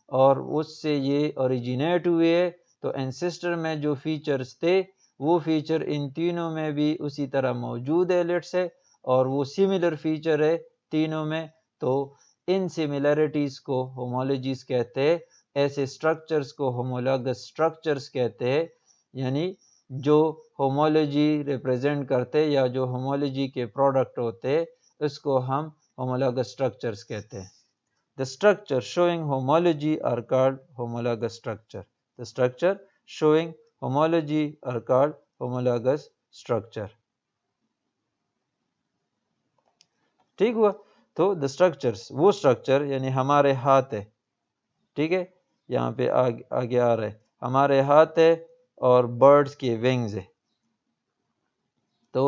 اور اس سے یہ اوریجینیٹ ہوئے ہے. تو انسسٹر میں جو فیچرز تھے وہ فیچر ان تینوں میں بھی اسی طرح موجود ہے لیٹ سے، اور وہ سملر فیچر ہے تینوں میں. تو ان سملیرٹیز کو ہومولوجیز کہتے ہیں، ایسے سٹرکچرز کو ہومولوگس سٹرکچرز کہتے ہیں، یعنی جو ہومولوجی ریپریزنٹ کرتے یا جو ہومولوجی کے پروڈکٹ ہوتے اس کو ہم ہومولوگس سٹرکچرز کہتے ہیں. The structure showing homology are called homologous structure. The structure showing homology are called homologous structure. ٹھیک ہوا؟ تو the structures وہ structure یعنی ہمارے ہاتھ ہے، ٹھیک ہے، یہاں پہ آگے آ رہا ہے، ہمارے ہاتھ ہے اور برڈز کے ونگز ہے. تو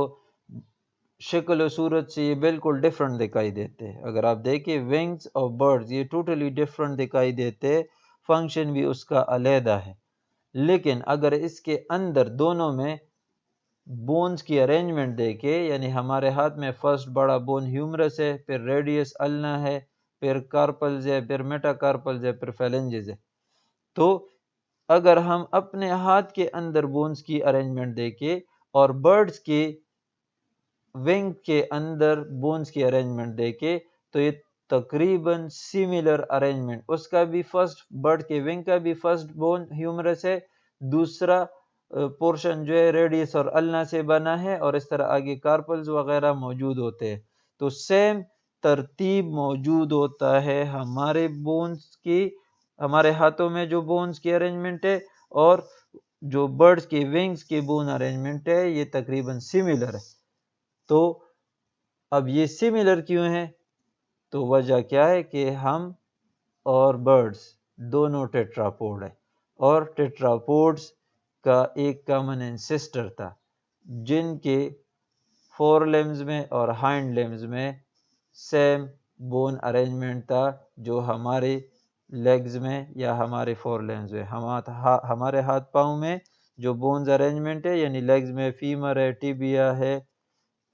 شکل و صورت سے یہ بالکل ڈیفرنٹ دکھائی دیتے ہیں. اگر آپ دیکھیں ونگز اور برڈز یہ ٹوٹلی ڈیفرنٹ دکھائی دیتے، فنکشن بھی اس کا علیحدہ ہے. لیکن اگر اس کے اندر دونوں میں بونز کی ارینجمنٹ دیکھیں، یعنی ہمارے ہاتھ میں فرسٹ بڑا بون ہیومرس ہے، پھر ریڈیس النا ہے، پھر کارپلز ہے، پھر میٹا کارپلز ہے، پھر فیلنجز ہے. تو اگر ہم اپنے ہاتھ کے اندر بونز کی ارینجمنٹ دیکھیں اور برڈز کے ونگ کے اندر بونز کی ارینجمنٹ دیکھے تو یہ تقریباً سیملر ارینجمنٹ، اس کا بھی فرسٹ برڈ کے ونگ کا بھی فرسٹ بون ہیومرس ہے، دوسرا پورشن جو ہے ریڈیس اور النا سے بنا ہے، اور اس طرح آگے کارپلز وغیرہ موجود ہوتے ہیں. تو سیم ترتیب موجود ہوتا ہے ہمارے بونز کی، ہمارے ہاتھوں میں جو بونز کی ارینجمنٹ ہے اور جو برڈز کے ونگز کی بون ارینجمنٹ ہے یہ تقریباً سیملر ہے. تو اب یہ سیملر کیوں ہے؟ تو وجہ کیا ہے کہ ہم اور برڈز دونوں ٹیٹراپوڈ ہیں، اور ٹیٹراپوڈز کا ایک کامن انسسٹر تھا جن کے فور لیمز میں اور ہائنڈ لیمز میں سیم بون ارینجمنٹ تھا جو ہمارے لیگز میں یا ہمارے فور لیمز میں، ہمارے ہاتھ پاؤں میں جو بونز ارینجمنٹ ہے، یعنی لیگز میں فیمر ہے، ٹیبیا ہے،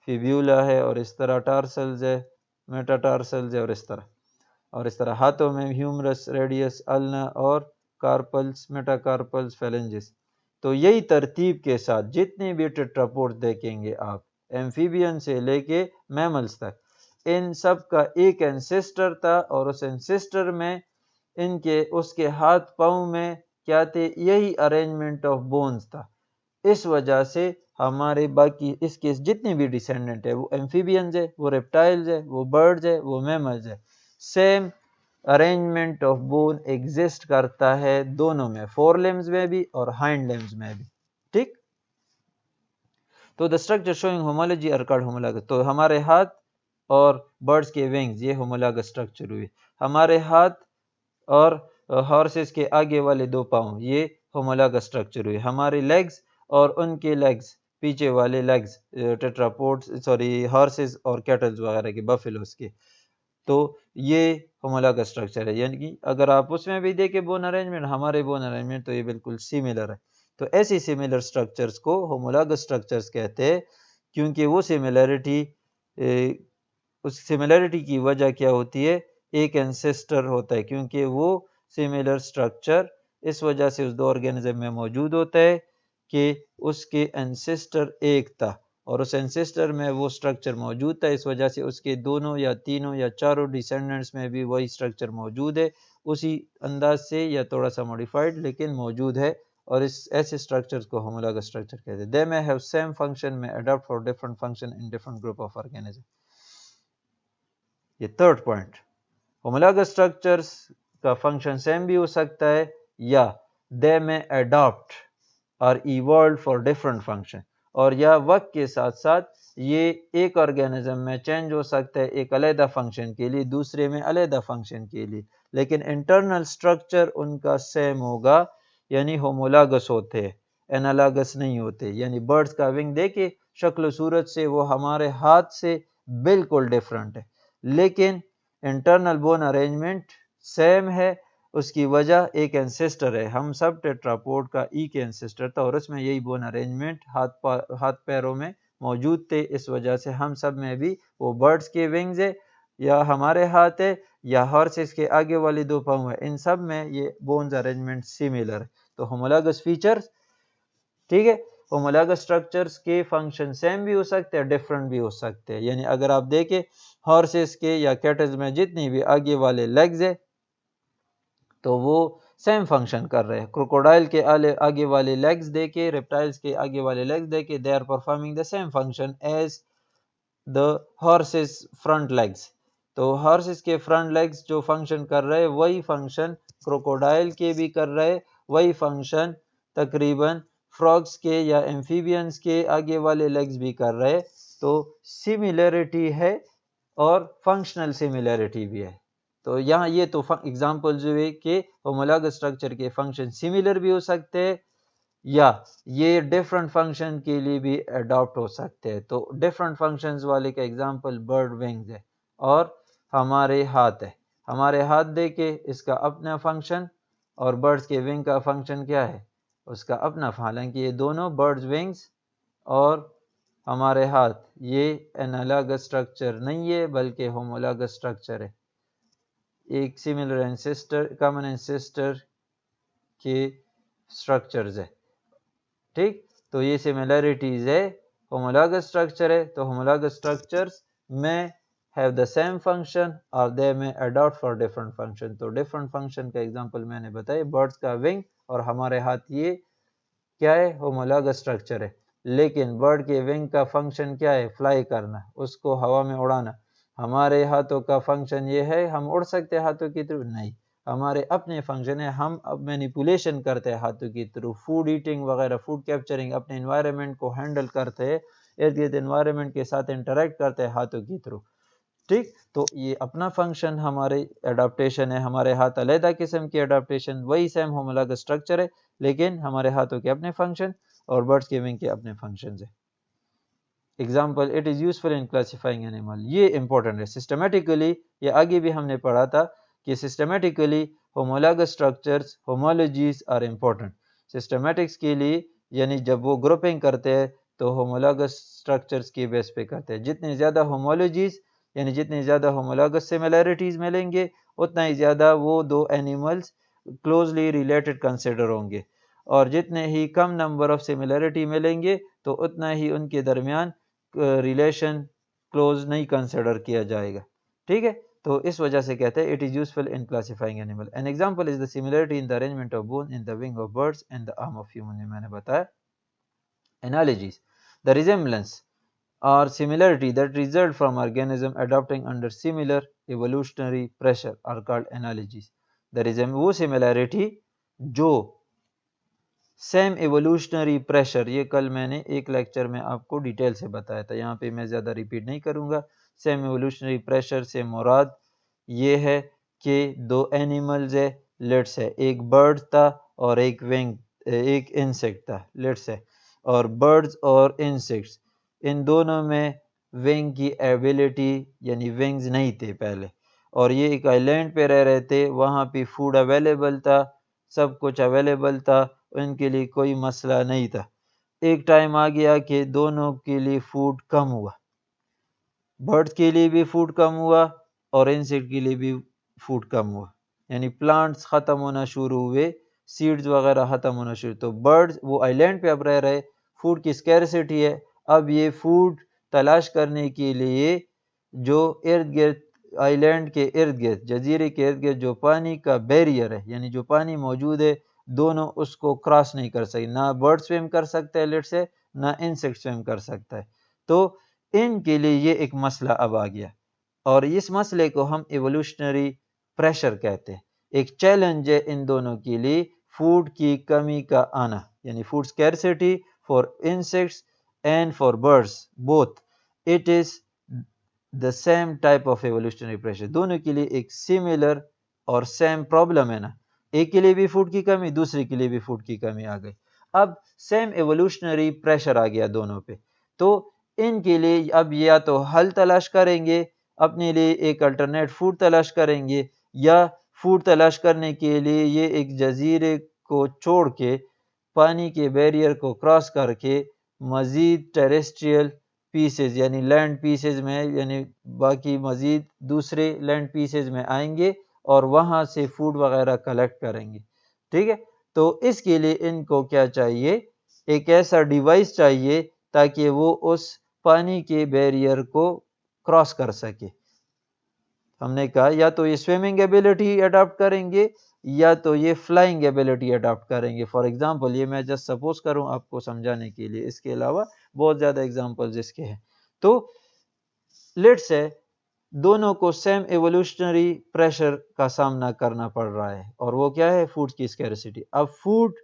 فیبیولا ہے، اور اس طرح ٹارسلز ہے، میٹاٹارسلز ہے، اور اس طرح ہاتھوں میں ہیومرس، ریڈیس، النا اور کارپلز، میٹاکارپلز، فیلنجز. تو یہی ترتیب کے ساتھ جتنے بھی ٹیٹراپوڈ دیکھیں گے آپ، ایمفیبین سے لے کے میملز تک، ان سب کا ایک انسسٹر تھا، اور اس انسسٹر میں اس کے ہاتھ پاؤں میں کیا تھے؟ یہی ارینجمنٹ آف بونز تھا. اس وجہ سے ہمارے باقی اس کے جتنے بھی ڈیسینڈنٹ ہے، وہ ایمفیبینز ہے، وہ ریپٹائلز ہے، وہ برڈز ہے، وہ میملز ہے، same arrangement of bone exist کرتا ہے دونوں میں، فور لیمز میں بھی اور ہائنڈ لیمز میں بھی. ٹھیک؟ تو the structure showing homology are called homologous. تو ہمارے ہاتھ اور برڈز کے ونگز یہ ہومولاگس اسٹرکچر ہوئی. ہمارے ہاتھ اور ہارسز کے آگے والے دو پاؤں یہ ہومولاگس اسٹرکچر ہوئی. ہمارے لیگز اور ان کے لیگز، پیچھے والے لیگز ہارسز اور کیٹلز وغیرہ کے، بفیلوز کے، تو یہ ہومولاگس اسٹرکچر ہے. یعنی کہ اگر آپ اس میں بھی دیکھیں بون ارینجمنٹ، ہمارے بون ارینجمنٹ، تو یہ بالکل سیملر ہے. تو ایسی سیملر اسٹرکچرز کو ہومولاگس اسٹرکچرز کہتے ہیں، کیونکہ وہ اس سیملرٹی کی وجہ کیا ہوتی ہے؟ ایک انسسٹر ہوتا ہے، کیونکہ وہ سیملر اسٹرکچر اس وجہ سے اس دو آرگینزم میں موجود ہوتا ہے کہ اس کے انسسٹر ایک تھا، اور اس انسسٹر میں وہ اسٹرکچر موجود تھا، اس وجہ سے اس کے دونوں یا تینوں یا چاروں ڈیسینڈنٹس میں بھی وہی اسٹرکچر موجود ہے، اسی انداز سے یا تھوڑا سا موڈیفائڈ لیکن موجود ہے، اور ایسے اسٹرکچرز کو ہومولاگس اسٹرکچر کہتے ہیں. They may have same function, may adapt for different function in different group of organisms. یہ تھرڈ پوائنٹ، ہومولاگس اسٹرکچرز کا فنکشن سیم بھی ہو سکتا ہے، یا they may adapt or evolve for different function، اور یا وقت کے ساتھ ساتھ یہ ایک آرگینزم میں چینج ہو سکتا ہے، ایک علیحدہ فنکشن کے لیے، دوسرے میں علیحدہ فنکشن کے لیے، لیکن انٹرنل اسٹرکچر ان کا سیم ہوگا، یعنی ہومولاگس ہوتے ہیں، انالاگس نہیں ہوتے. یعنی برڈز کا ونگ دیکھے شکل و صورت سے وہ ہمارے ہاتھ سے بالکل ڈیفرنٹ ہے، لیکن انٹرنل بون ارینجمنٹ سیم ہے. اس کی وجہ ایک انسسٹر ہے، ہم سب ٹیٹراپوڈ کا ایک انسسٹر تھا، اور اس میں یہی بون ارینجمنٹ ہاتھ پیروں میں موجود تھے. اس وجہ سے ہم سب میں بھی وہ برڈز کے ونگز ہے، یا ہمارے ہاتھ ہے، یا ہارسز کے آگے والی دو پاؤں ہے، ان سب میں یہ بونز ارینجمنٹ سیملر ہے. تو ہومولاگس فیچرز، ٹھیک ہے، ہومولاگس اسٹرکچرز کے فنکشن سیم بھی ہو سکتے ہیں، ڈیفرنٹ بھی ہو سکتے ہیں. یعنی اگر آپ دیکھیں ہارسز کے یا کیٹلز میں جتنی بھی آگے والے لیگز ہے تو وہ سیم فنکشن کر رہے ہیں. کروکوڈائل کے آگے والے لیگز دیکھیں، ریپٹائلز کے آگے والے لیگز دیکھیں، they are performing the same function as the horses front legs. تو ہارسز کے فرنٹ لیگز جو فنکشن کر رہے وہی فنکشن کروکوڈائل کے بھی کر رہے، وہی فنکشن تقریباً فراگز کے یا ایمفیبینز کے آگے والے لیگز بھی کر رہے. تو سملیرٹی ہے اور فنکشنل سملیرٹی بھی ہے. تو یہاں یہ تو ایگزامپلز ہوئے کہ ہومولاگس اسٹرکچر کے فنکشن سملر بھی ہو سکتے ہیں، یا یہ ڈیفرنٹ فنکشن کے لیے بھی اڈاپٹ ہو سکتے ہیں. تو ڈیفرنٹ فنکشنز والے کا ایگزامپل برڈ ونگز ہے، اور ہمارے ہاتھ ہے. ہمارے ہاتھ دیکھے اس کا اپنا فنکشن، اور برڈز کے ونگ کا فنکشن کیا ہے؟ اس کا اپنا. حالانکہ یہ دونوں برڈز ونگز اور ہمارے ہاتھ یہ انالاگس اسٹرکچر نہیں ہے بلکہ ہومولاگس اسٹرکچر ہے، ایک سملر انسسٹر، کامن انسسٹر کے اسٹرکچرز ہے. ٹھیک، تو یہ سملیرٹیز ہے homologous structure ہے تو homologous structures may have the same function or they may adopt for different function. تو different function کا example میں نے بتائی birds کا wing اور ہمارے ہاتھ یہ کیا ہے homologous structure ہے لیکن bird کے wing کا function کیا ہے fly کرنا اس کو ہوا میں اڑانا ہمارے ہاتھوں کا function یہ ہے ہم اڑ سکتے ہاتھوں کی طرف نہیں ہمارے اپنے فنکشن ہے ہم اب مینیپولیشن کرتے ہیں ہاتھوں کی تھرو فوڈ ایٹنگ وغیرہ فوڈ کیپچرنگ اپنے انوائرمنٹ کو ہینڈل کرتے ہیں ارد گرد انوائرمنٹ کے ساتھ انٹریکٹ کرتے ہیں ہاتھوں کی تھرو ٹھیک تو یہ اپنا فنکشن ہمارے اڈاپٹیشن ہے ہمارے ہاتھ علیحدہ قسم کی اڈاپٹیشن وہی سیم ہومولاگس اسٹرکچر ہے لیکن ہمارے ہاتھوں کے اپنے فنکشن اور برڈس کے ونگ کے اپنے فنکشنز ہیں example it is useful in classifying animal یہ امپورٹنٹ ہے سسٹمیٹیکلی یہ آگے بھی ہم نے پڑھا تھا کہ systematically homologous structures homologies are important systematics کے لیے یعنی جب وہ گروپنگ کرتے ہیں تو homologous structures کی بیس پہ کرتے ہیں جتنے زیادہ homologies یعنی جتنے زیادہ homologous similarities ملیں گے اتنا ہی زیادہ وہ دو animals closely related consider ہوں گے اور جتنے ہی کم نمبر آف similarity ملیں گے تو اتنا ہی ان کے درمیان ریلیشن کلوز نہیں کنسیڈر کیا جائے گا ٹھیک ہے تو اس وجہ سے کہتے ہیں it is useful in classifying animal. An example is the similarity in the arrangement of bone in the wing of birds and the arm of human. میں نے بتایا analogies the resemblance or similarity that result from organism adapting under similar evolutionary pressure are called analogies. وہ similarity جو same evolutionary pressure یہ کل میں نے ایک لیکچر میں آپ کو ڈیٹیل سے بتایا تھا یہاں پہ میں زیادہ ریپیٹ نہیں کروں گا سیم ایوولوشنری پریشر سے مراد یہ ہے کہ دو اینیملز ہے لیٹس ہے ایک برڈ تھا اور ایک انسیکٹ تھا لیٹس ہے اور برڈز اور انسیکٹس ان دونوں میں ونگ کی ایبیلٹی یعنی ونگز نہیں تھے پہلے اور یہ ایک آئی لینڈ پہ رہ رہے تھے وہاں پہ فوڈ اویلیبل تھا سب کچھ اویلیبل تھا ان کے لیے کوئی مسئلہ نہیں تھا ایک ٹائم آ گیا کہ دونوں کے لیے فوڈ کم ہوا برڈ کے لیے بھی فوڈ کم ہوا اور انسیکٹ کے لیے بھی فوڈ کم ہوا یعنی پلانٹس ختم ہونا شروع ہوئے سیڈز وغیرہ ختم ہونا شروع تو برڈز وہ آئی لینڈ پہ اب رہ رہے فوڈ کی اسکیرسٹی ہے اب یہ فوڈ تلاش کرنے کے لیے جو ارد گرد آئی لینڈ کے ارد گرد جزیرے کے ارد گرد جو پانی کا بیریئر ہے یعنی جو پانی موجود ہے دونوں اس کو کراس نہیں کر سکتے نہ برڈ سویم کر سکتا ہے لیٹ سے نہ انسیکٹ سویم کر سکتا ہے تو ان کے لیے یہ ایک مسئلہ اب آ گیا اور اس مسئلے کو ہم ایوولوشنری پریشر کہتے ہیں ایک چیلنج ہے ان دونوں کے لیے فوڈ کی کمی کا آنا یعنی food scarcity for insects and for birds both it is the same type of evolutionary pressure دونوں کے لیے ایک سیملر اور سیم پرابلم ہے نا ایک کے لیے بھی فوڈ کی کمی دوسرے کے لیے بھی فوڈ کی کمی آ گئی اب سیم ایوولوشنری پریشر آ گیا دونوں پہ تو ان کے لیے اب یا تو حل تلاش کریں گے اپنے لیے ایک الٹرنیٹ فوڈ تلاش کریں گے یا فوڈ تلاش کرنے کے لیے یہ ایک جزیرے کو چھوڑ کے پانی کے بیریئر کو کراس کر کے مزید ٹیریسٹریل پیسز یعنی لینڈ پیسز میں یعنی باقی مزید دوسرے لینڈ پیسز میں آئیں گے اور وہاں سے فوڈ وغیرہ کلیکٹ کریں گے ٹھیک ہے تو اس کے لیے ان کو کیا چاہیے ایک ایسا ڈیوائس چاہیے تاکہ وہ اس پانی کے بیریئر کو کراس کر سکے ہم نے کہا یا تو یہ سوئمنگ ایبیلٹی اڈاپٹ کریں گے یا تو یہ فلائنگ ایبیلٹی اڈاپٹ کریں گے فار ایگزامپل یہ میں جسٹ سپوز کروں آپ کو سمجھانے کے لیے اس کے علاوہ بہت زیادہ ایگزامپلز اس کے ہیں تو لیٹس ہے دونوں کو سیم ایوولوشنری پریشر کا سامنا کرنا پڑ رہا ہے اور وہ کیا ہے فوڈ کی اسکیرسٹی اب فوڈ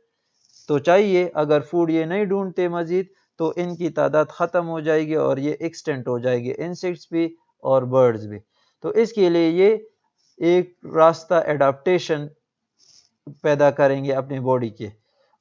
تو چاہیے اگر فوڈ یہ نہیں ڈھونڈتے مزید تو ان کی تعداد ختم ہو جائے گی اور یہ ایکسٹینٹ ہو جائے گی انسیکٹس بھی اور برڈز بھی تو اس کے لیے یہ ایک راستہ ایڈاپٹیشن پیدا کریں گے اپنی باڈی کے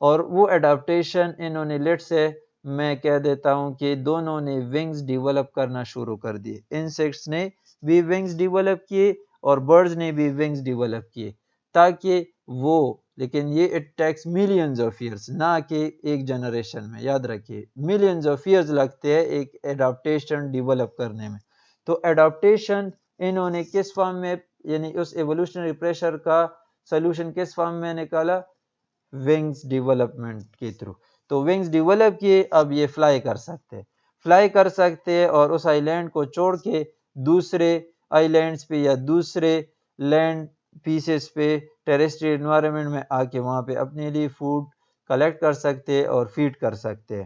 اور وہ ایڈاپٹیشن انہوں نے لیٹ سے میں کہہ دیتا ہوں کہ دونوں نے ونگز ڈیولپ کرنا شروع کر دیے انسیکٹس نے بھی ونگز ڈیولپ کیے اور برڈز نے بھی ونگز ڈیولپ کیے تاکہ وہ لیکن یہ it takes millions of years نہ کہ ایک جنریشن میں یاد رکھیے ملینز آف ایئرز لگتے ہیں ایک ایڈاپٹیشن ڈیولپ کرنے میں تو ایڈاپٹیشن انہوں نے کس فارم میں یعنی اس ایوولوشنری پریشر کا سلوشن کس فارم میں نکالا ونگز ڈیولپمنٹ کے تھرو تو ونگز ڈیولپ کیے اب یہ فلائی کر سکتے فلائی کر سکتے ہیں اور اس آئی لینڈ کو چھوڑ کے دوسرے آئی لینڈس پہ یا دوسرے لینڈ پیسز پہ ٹیریسٹریل انوائرمنٹ میں آ کے وہاں پہ اپنے لیے فوڈ کلیکٹ کر سکتے اور فیڈ کر سکتے.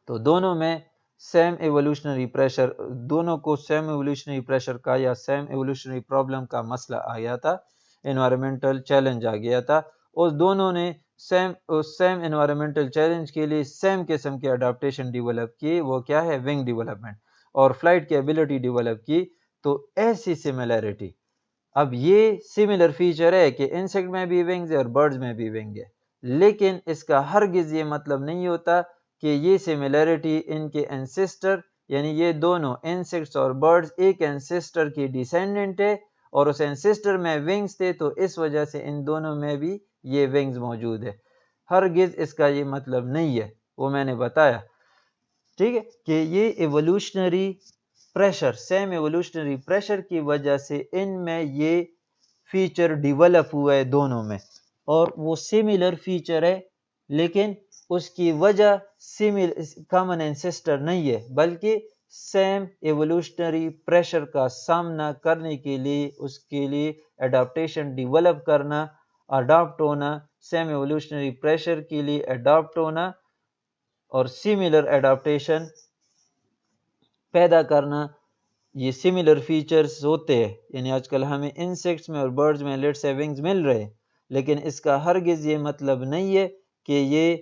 تو دونوں میں سیم ایوولوشنری پریشر، دونوں کو سیم ایوولوشنری پریشر کا یا سیم ایوولوشنری پرابلم کا مسئلہ آ گیا تھا، انوائرمنٹل چیلنج آ گیا تھا، اور دونوں نے سیم انوائرمنٹل چیلنج کے لیے سیم قسم کے اڈاپٹیشن ڈیولپ کی. وہ کیا ہے؟ ونگ ڈیولپمنٹ اور فلائٹ کی ایبلٹی ڈیولپ کی. تو ایسی سملیرٹی، اب یہ سملر فیچر ہے کہ انسیکٹ میں بھی ونگز ہے اور برڈز میں بھی ونگ ہے، لیکن اس کا ہرگز یہ مطلب نہیں ہوتا کہ یہ سملیرٹی ان کے انسسٹر، یعنی یہ دونوں انسیکٹس اور برڈز ایک انسسٹر کی ڈیسینڈنٹ ہے اور اس انسسٹر میں ونگز تھے، تو اس وجہ سے ان دونوں میں بھی یہ ونگز موجود ہے. ہرگز اس کا یہ مطلب نہیں ہے، وہ میں نے بتایا. ٹھیک ہے کہ یہ evolutionary pressure, same evolutionary pressure کی وجہ سے ان میں یہ فیچر ڈیولپ ہوا ہے دونوں میں، اور وہ سملر فیچر ہے، لیکن اس کی وجہ کامن انسسٹر نہیں ہے، بلکہ سیم ایوولوشنری پریشر کا سامنا کرنے کے لیے اس کے لیے اڈاپٹیشن ڈیولپ کرنا، اڈاپٹ ہونا، سیم ایوولوشنری پریشر کے لیے اڈاپٹ ہونا اور سملر اڈاپٹیشن پیدا کرنا، یہ سملر فیچرز ہوتے ہیں. یعنی آج کل ہمیں انسیکٹس میں اور برڈز میں لیٹس سے ونگز مل رہے ہیں، لیکن اس کا ہرگز یہ مطلب نہیں ہے کہ یہ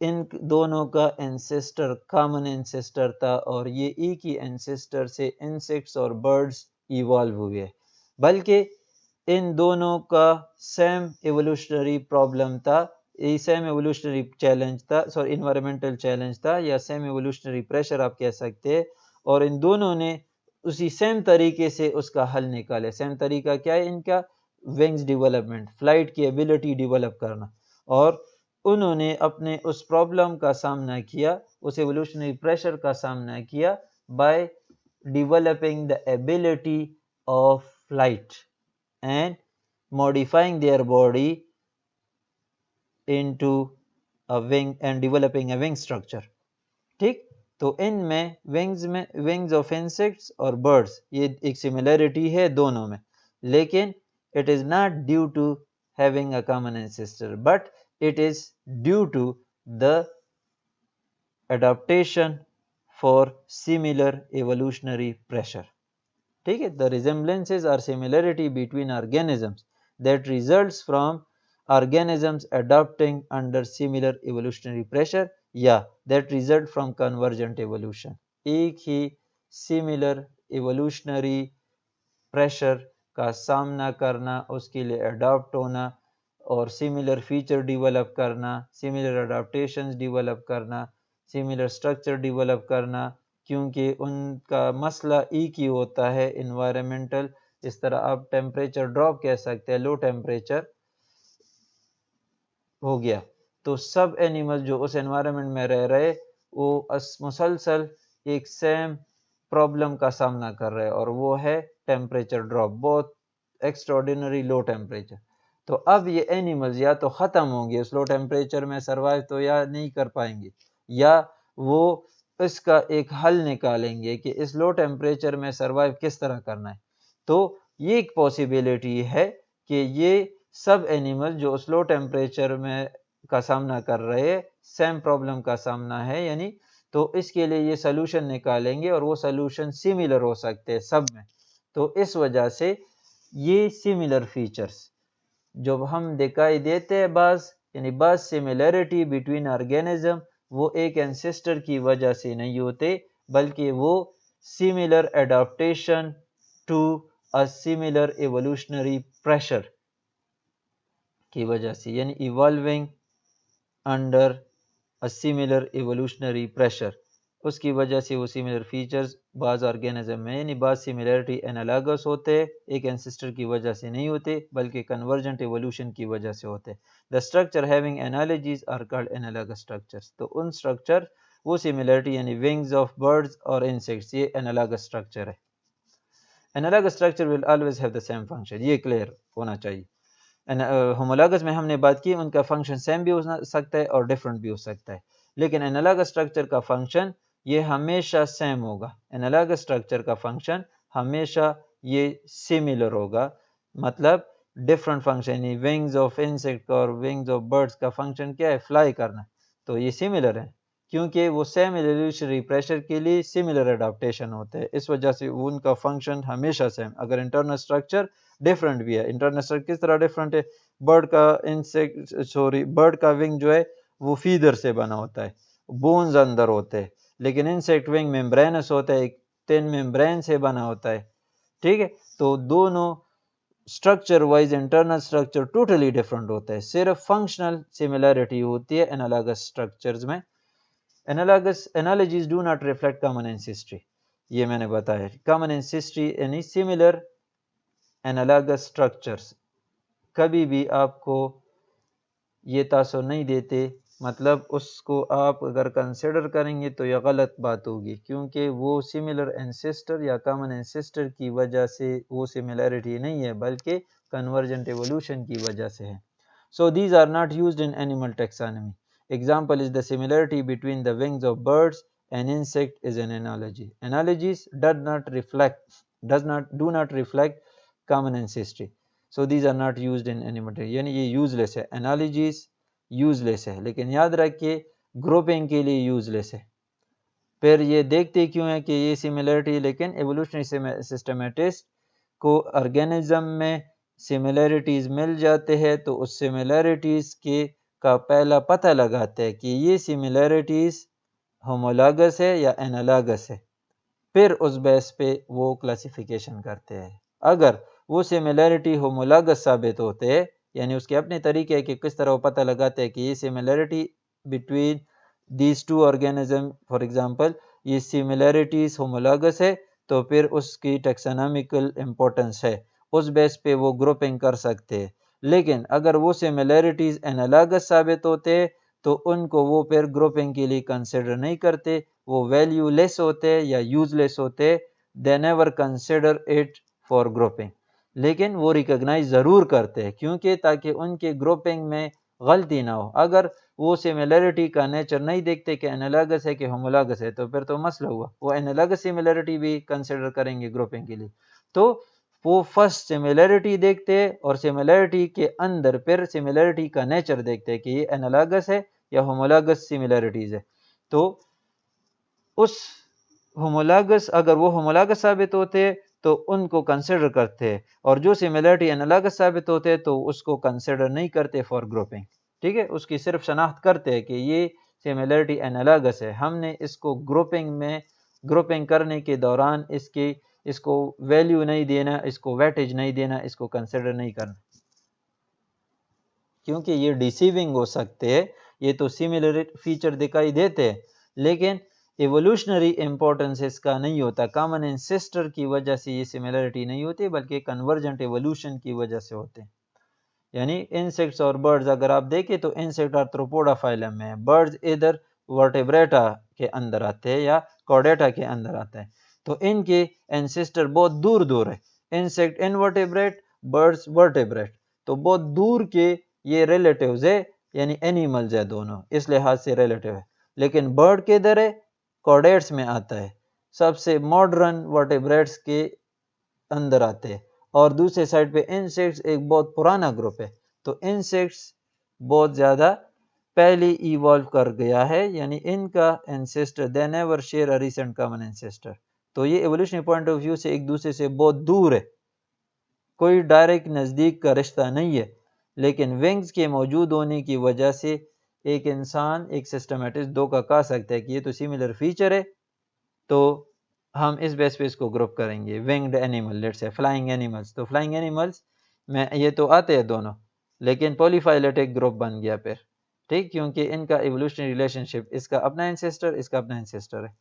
ان دونوں کا انسسٹر کامن انسسٹر تھا اور یہ ایک ہی انسسٹر سے انسیکٹس اور برڈز ایوالو ہوئے، بلکہ ان دونوں کا سیم ایوولوشنری پرابلم تھا، سیم ایوولوشنری چیلنج تھا، سوری انوائرمنٹل چیلنج تھا، یا سیم ایوولوشنری پریشر آپ کہہ سکتے ہیں، اور ان دونوں نے اسی سیم طریقے سے اس کا حل نکالے. سیم طریقہ کیا ہے ان کا؟ ونگز ڈیولپمنٹ، فلائٹ کی ایبلٹی ڈیولپ کرنا، اور انہوں نے اپنے اس پرابلم کا سامنا کیا، اس ایوولوشنری پریشر کا سامنا کیا by developing the ability of flight and modifying their body into a wing and developing a wing structure. ٹھیک، تو ان میں ونگز آف انسیکٹس اور برڈز یہ ایک سملیرٹی ہے دونوں میں، لیکن it is not due to having a common ancestor but it is due to the adaptation for similar evolutionary pressure. ٹھیک ہے، the resemblances or similarity between organisms that results from organisms adapting under similar evolutionary pressure یا that result from convergent evolution. ایک ہی similar evolutionary pressure کا سامنا کرنا، اس کے لیے adapt ہونا اور similar feature ڈیولپ کرنا، similar adaptations ڈیولپ کرنا، similar structure ڈیولپ کرنا، کیونکہ ان کا مسئلہ ایک ہی ہوتا ہے انوائرمنٹل. اس طرح آپ ٹیمپریچر ڈراپ کہہ سکتے ہیں، لو ٹیمپریچر ہو گیا تو سب اینیمل جو اس انوائرمنٹ میں رہ رہے وہ مسلسل ایک سیم پرابلم کا سامنا کر رہے، اور وہ ہے ٹیمپریچر ڈراپ، بہت ایکسٹراڈینری لو ٹیمپریچر. تو اب یہ اینیملز یا تو ختم ہوں گے اس لو ٹیمپریچر میں سروائیو تو یا نہیں کر پائیں گے، یا وہ اس کا ایک حل نکالیں گے کہ اس لو ٹیمپریچر میں سروائیو کس طرح کرنا ہے. تو یہ ایک پاسیبلٹی ہے کہ یہ سب اینیمل جو اس لو ٹیمپریچر میں کا سامنا کر رہے سیم پرابلم کا سامنا ہے، یعنی تو اس کے لیے یہ سلوشن نکالیں گے اور وہ سلوشن سملر ہو سکتے ہیں سب میں. تو اس وجہ سے یہ سملر فیچرز جب ہم دکھائی دیتے ہیں یعنی بعض سملیرٹی بٹوین آرگینزم، وہ ایک انسسٹر کی وجہ سے نہیں ہوتے، بلکہ وہ similar adaptation to a similar evolutionary pressure کی وجہ سے، یعنی evolving under a similar evolutionary pressure، اس کی وجہ سے وہ similar features بعض آرگینزم میں، یعنی بعض similarity analogous ہوتے، ایک ancestor کی وجہ سے نہیں ہوتے بلکہ convergent evolution کی وجہ سے ہوتے. The structure having analogies are called analogous structures. تو ان structure وہ similarity یعنی wings of birds اور insects یہ analogous structure ہے. Analogous structure will always have the same function. یہ کلیئر ہونا چاہیے. ہومولاگس میں ہم نے بات کی ان کا فنکشن سیم بھی ہو سکتا ہے اور ڈیفرنٹ بھی ہو سکتا ہے، لیکن انالوگس اسٹرکچر کا فنکشن یہ ہمیشہ سیم ہوگا. انالوگس اسٹرکچر کا فنکشن ہمیشہ یہ سملر ہوگا. مطلب different function, wings of insect اور ونگز آف برڈس کا فنکشن کیا ہے؟ فلائی کرنا. تو یہ سملر ہے کیونکہ وہ سیم ایوولوشنری پریشر کے لیے سملر اڈاپٹیشن ہوتے ہیں، اس وجہ سے ان کا فنکشن ہمیشہ سیم. اگر انٹرنل اسٹرکچر ڈفرنٹ بھی ہے، انٹرنل اسٹرکچر کس طرح ڈفرنٹ ہے؟ برڈ کا ونگ جو ہے وہ فیدر سے بنا ہوتا ہے، بونز اندر ہوتے ہیں، لیکن انسیکٹ ونگ ممبرینس ہوتا ہے، ایک تhin ممبرین سے بنا ہوتا ہے. ٹھیک ہے، تو دونوں structure wise internal structure totally different ہوتا ہے، صرف فنکشنل سملیرٹی ہوتی ہے انالوگس اسٹرکچرز میں. analogies do not reflect common ancestry، یہ میں نے بتایا. common ancestry یعنی similar analogous structures کبھی بھی آپ کو یہ تاثر نہیں دیتے، مطلب اس کو آپ اگر کنسیڈر کریں گے تو یہ غلط بات ہوگی، کیونکہ وہ سملر انسیسٹر یا کامن انسیسٹر کی وجہ سے وہ سملیرٹی نہیں ہے، بلکہ کنورجنٹ ایولوشن کی وجہ سے ہے. So these are not used in animal taxonomy. Example is the similarity between the wings of birds and insect is an analogy. Analogies do not reflect common ancestry. So these are not used in animal taxonomy. یعنی یہ useless ہے. Analogies useless ہے، لیکن یاد رکھیے grouping کے لیے useless ہے. پھر یہ دیکھتے کیوں ہے کہ یہ سملیرٹی، لیکن ایوولوشنری سسٹمیٹسٹ کو آرگینزم میں سملیرٹیز مل جاتے ہیں تو اس سملیرٹیز کا پہلا پتہ لگاتے ہیں کہ یہ سملیرٹیز ہومولاگس ہے یا انالاگس ہے، پھر اس بیس پہ وہ کلاسیفیکیشن کرتے ہیں. اگر وہ سملیرٹی ہومولاگس ثابت ہوتے ہیں، یعنی اس کے اپنے طریقے ہے کہ کس طرح وہ پتہ لگاتے ہیں کہ یہ similarity between these two organism, for example یہ سملیرٹیز ہومولاگس ہے، تو پھر اس کی ٹیکسانومیکل امپورٹنس ہے، اس بیس پہ وہ گروپنگ کر سکتے ہیں. لیکن اگر وہ سملیرٹیز انالاگس ثابت ہوتے تو ان کو وہ پھر گروپنگ کے لیے کنسیڈر نہیں کرتے، وہ ویلیو لیس ہوتے یا یوز لیس ہوتے. they never consider it for grouping. لیکن وہ ریکگنائز ضرور کرتے ہیں کیونکہ تاکہ ان کے گروپنگ میں غلطی نہ ہو. اگر وہ سملیرٹی کا نیچر نہیں دیکھتے کہ انالاگس ہے کہ ہومولاگس ہے تو پھر تو مسئلہ ہوا، وہ انالاگس سملیرٹی بھی کنسیڈر کریں گے گروپنگ کے لیے. تو وہ فرسٹ سملیرٹی دیکھتے اور سملیرٹی کے اندر پھر سملیرٹی کا نیچر دیکھتے کہ یہ انالاگس ہے یا ہومولاگس سملیرٹیز ہے. تو اس ہومولاگس، اگر وہ ہومولاگس ثابت ہوتے تو ان کو کنسیڈر کرتے، اور جو سملیرٹی انالاگس ثابت ہوتے تو اس کو کنسیڈر نہیں کرتے فار گروپنگ. ٹھیک ہے، اس کی صرف شناخت کرتے کہ یہ سملیرٹی انالاگس ہے، ہم نے اس کو گروپنگ کرنے کے دوران اس کو ویلیو نہیں دینا، اس کو ویٹیج نہیں دینا، اس کو کنسیڈر نہیں کرنا، کیونکہ یہ ڈیسیونگ ہو سکتے ہیں. یہ تو سملر فیچر دکھائی دیتے لیکن ایولوشنری امپورٹنس اس کا نہیں ہوتا. کامن انسیسٹر کی وجہ سے یہ سملیرٹی نہیں ہوتی بلکہ کنورجنٹ ایولوشن کی وجہ سے ہوتے. یعنی انسیکٹس اور برڈز اگر آپ دیکھیں تو انسیکٹ آرتھروپوڈا فائلم میں، برڈز ادھر ورٹیبریٹا کے اندر آتے ہیں یا کوڈیٹا کے اندر آتے ہیں، تو ان کے انسیسٹر بہت دور دور ہے. انسیکٹ انورٹیبریٹ، برڈز ورٹیبریٹ، تو بہت دور کے یہ ریلیٹیوز ہے، یعنی اینیملز ہے دونوں، اس لحاظ سے ریلیٹیو ہے. لیکن برڈ کے ادھر ہے، کوڈیٹس میں آتا ہے، سب سے ماڈرن ورٹیبریٹس کے اندر آتے ہیں. اور دوسرے سائڈ پہ انسیکٹس ایک بہت پرانا گروپ ہے، تو انسیکٹس بہت زیادہ پہلے ایوالو کر گیا ہے، یعنی ان کا ancestor they never share a recent common ancestor. تو یہ ایوولوشنری پوائنٹ آف ویو سے ایک دوسرے سے بہت دور ہے، کوئی ڈائریکٹ نزدیک کا رشتہ نہیں ہے. لیکن ونگز کے موجود ہونے کی وجہ سے ایک انسان، ایک سسٹمیٹسٹ دو کا کہہ سکتا ہے کہ یہ تو سملر فیچر ہے، تو ہم اس بیس پہ اس کو گروپ کریں گے. ونگڈ اینیمل، لیٹس سے فلائنگ اینیملز، تو فلائنگ اینیملز میں یہ تو آتے ہیں دونوں، لیکن پولیفائلیٹک گروپ بن گیا پھر. ٹھیک، کیونکہ ان کا ایوولوشنری ریلیشن شپ، اس کا اپنا انسیسٹر، اس کا اپنا انسیسٹر ہے.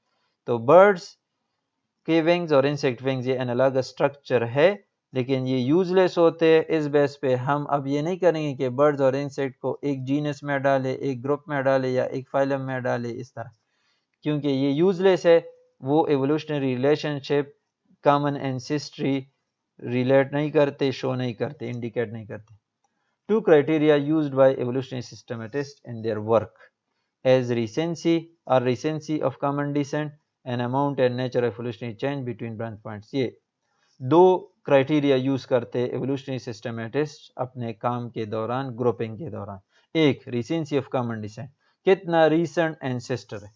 تو برڈز کے ونگز اور انسیکٹ ونگز یہ انالاگس اسٹرکچر ہے، لیکن یہ یوز لیس ہوتے ہیں. اس بیس پہ ہم اب یہ نہیں کریں گے کہ برڈز اور انسیکٹ کو ایک جینس میں ڈالے، ایک گروپ میں ڈالے یا ایک فائلم میں ڈالے اس طرح، کیونکہ یہ یوز لیس ہے. وہ ایوولوشنری ریلیشن شپ، کامن اینسیسٹری ریلیٹ نہیں کرتے، شو نہیں کرتے، انڈیکیٹ نہیں کرتے. Two criteria used by evolutionary systematists in their work as recency or recency of common descent and amount and nature of evolutionary change between branch points. یہ دو criteria use کرتے evolutionary سسٹمیٹسٹ اپنے کام کے دوران گروپنگ کے دوران. ایک ریسنسی آف کامن ڈیسینٹ، کتنا recent ancestor ہے،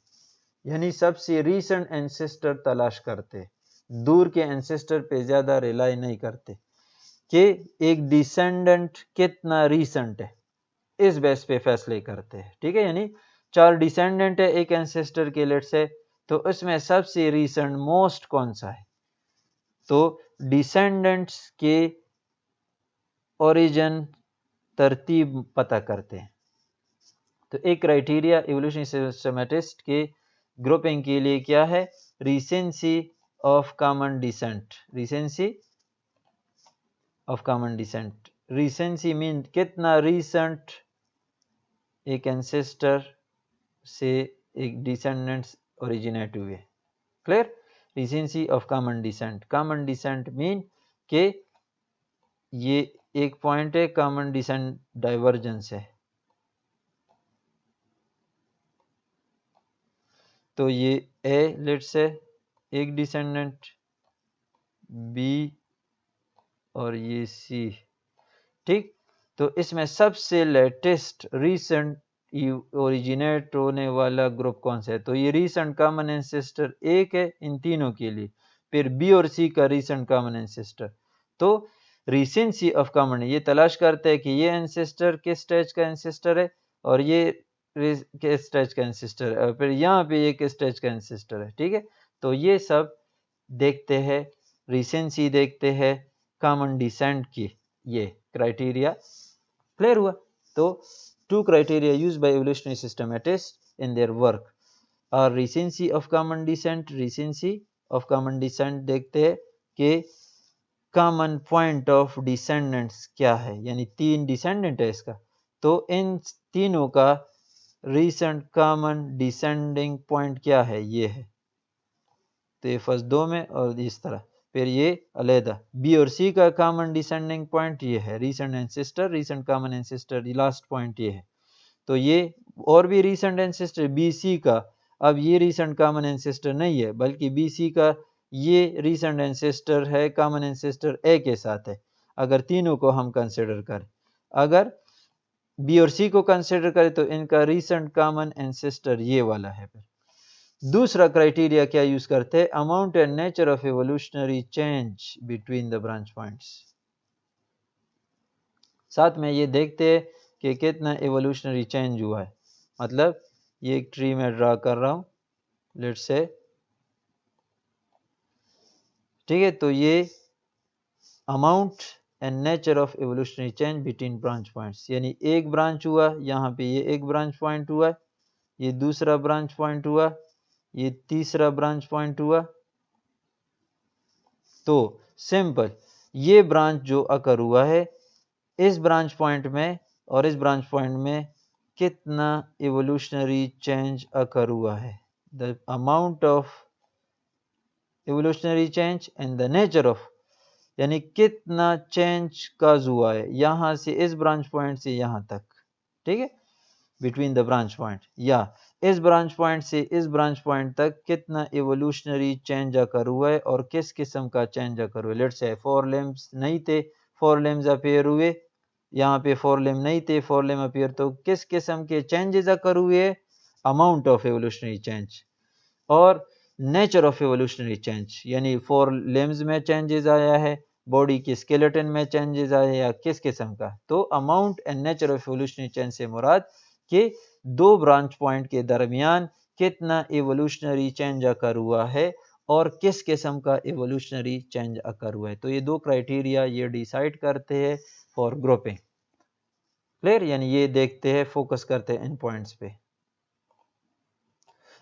یعنی سب سے ریسنٹ اینسسٹر تلاش کرتے، دور کے اینسسٹر پہ زیادہ ریلائی نہیں کرتے کہ ایک ڈیسینڈنٹ کتنا ریسنٹ ہے، اس بیس پہ فیصلے کرتے ہیں. ٹھیک ہے، یعنی 4 ڈیسینڈنٹ ہے ایک اینسسٹر کے لیٹ سے، تو اس میں سب سے ریسنٹ موسٹ کون سا ہے، تو ڈیسینڈنٹس کے اوریجن ترتیب پتہ کرتے ہیں. تو ایک کرائٹیریا ایوولوشنری سسٹمیٹسٹ کے گروپنگ کے لیے کیا ہے، recency of common descent. Recency of common descent, recency mean کتنا ریسنٹ ایک اینسسٹر سے ایک ڈیسینڈنٹس اوریجنیٹ ہوئے. Clear? Recency of common descent. Common descent mean کہ یہ ایک پوائنٹ ہے، کامن ڈیسینٹ ڈائیورجنس ہے، تو یہ اے لیٹ سے ایک ڈیسینڈنٹ، بی اور یہ سی. ٹھیک، تو اس میں سب سے لیٹسٹ ریسنٹ اوریجنیٹ ہونے والا گروپ کون سا ہے، تو یہ ریسنٹ کامن اینسسٹر ایک ہے ان تینوں کے لیے. پھر بی اور سی کا ریسنٹ کامن اینسسٹر. تو ریسنسی آف کامن یہ تلاش کرتا ہے کہ یہ اینسسٹر کس سٹیج کا اینسسٹر ہے اور یہ کس سٹیج کا اینسسٹر ہے، اور پھر یہاں پہ یہ کس سٹیج کا اینسسٹر ہے. ٹھیک ہے، تو یہ سب دیکھتے ہیں، ریسنسی دیکھتے ہیں کامن ڈیسینٹ کی. یہ کرائٹیریا کلیئر ہوا. تو 2 criteria used by evolutionary systematists in their work are recency of common descent. recency of common descent دیکھتے ہیں کہ common point of descendants کیا ہے، یعنی 3 descendant ہے اس کا، تو ان تینوں کا recent common descending point کیا ہے، یہ ہے. تو یہ فرسٹ 2 میں اور اس طرح. پھر یہ علیحدہ بی اور سی کا کامن ڈیسینڈنگ پوائنٹ یہ ہے، recent ancestor, recent common ancestor, last point یہ ہے. تو یہ اور بھی ریسنٹ اینسسٹر بی سی کا، اب یہ ریسنٹ کامن اینسسٹر نہیں ہے بلکہ بی سی کا یہ ریسنٹ اینسسٹر ہے، کامن اینسسٹر اے کے ساتھ ہے. اگر تینوں کو ہم کنسیڈر کریں، اگر بی اور سی کو کنسیڈر کریں تو ان کا ریسنٹ کامن اینسسٹر یہ والا ہے. پھر دوسرا کرائٹیریا کیا یوز کرتے ہیں، amount and nature of evolutionary change between the branch points. ساتھ میں یہ دیکھتے ہیں کہ کتنا ایوولوشنری چینج ہوا ہے. مطلب یہ ایک ٹری میں ڈرا کر رہا ہوں لیٹ سے. ٹھیک ہے، تو یہ amount and nature of evolutionary change between branch points, یعنی ایک برانچ ہوا، یہاں پہ یہ ایک برانچ پوائنٹ ہوا، یہ دوسرا برانچ پوائنٹ ہوا، یہ تیسرا برانچ پوائنٹ ہوا. تو سمپل یہ برانچ جو اکر ہوا ہے، اس برانچ پوائنٹ میں اور اس برانچ پوائنٹ میں کتنا ایوولوشنری چینج اکر ہوا ہے، the amount of evolutionary change and the nature of، یعنی کتنا چینج کاز ہوا ہے یہاں سے اس برانچ پوائنٹ سے یہاں تک. ٹھیک ہے، بٹوین دا برانچ پوائنٹ، یا اس برانچ پوائنٹ سے اس برانچ پوائنٹ تک کتنا ایوولوشنری چینج اکر ہوا ہے اور کس قسم کا چینج اکر ہوا ہے. لیٹس سے 4 limbs نہیں تھے، 4 limbs اپیئر ہوئے، یہاں پہ 4 limb نہیں تھے، 4 limb اپیئر، تو کس قسم کے چینجز اکر ہوئے، اماؤنٹ آف ایوولوشنری چینج. اور نیچر آف ایوولوشنری چینج، یعنی 4 limbs میں چینجز آیا ہے، باڈی کے اسکیلیٹن میں چینجز آئے یا کس قسم کا. تو amount and nature of evolutionary change سے مراد کہ 2 برانچ پوائنٹ کے درمیان کتنا ایوولوشنری چینج اکر ہوا ہے اور کس قسم کا ایوولوشنری چینج اکر ہوا ہے. تو یہ 2 کرائٹیریا یہ ڈیسائیڈ کرتے ہیں فار گروپنگ. کلیئر؟ یعنی یہ دیکھتے ہیں، فوکس کرتے ہیں ان پوائنٹس پہ.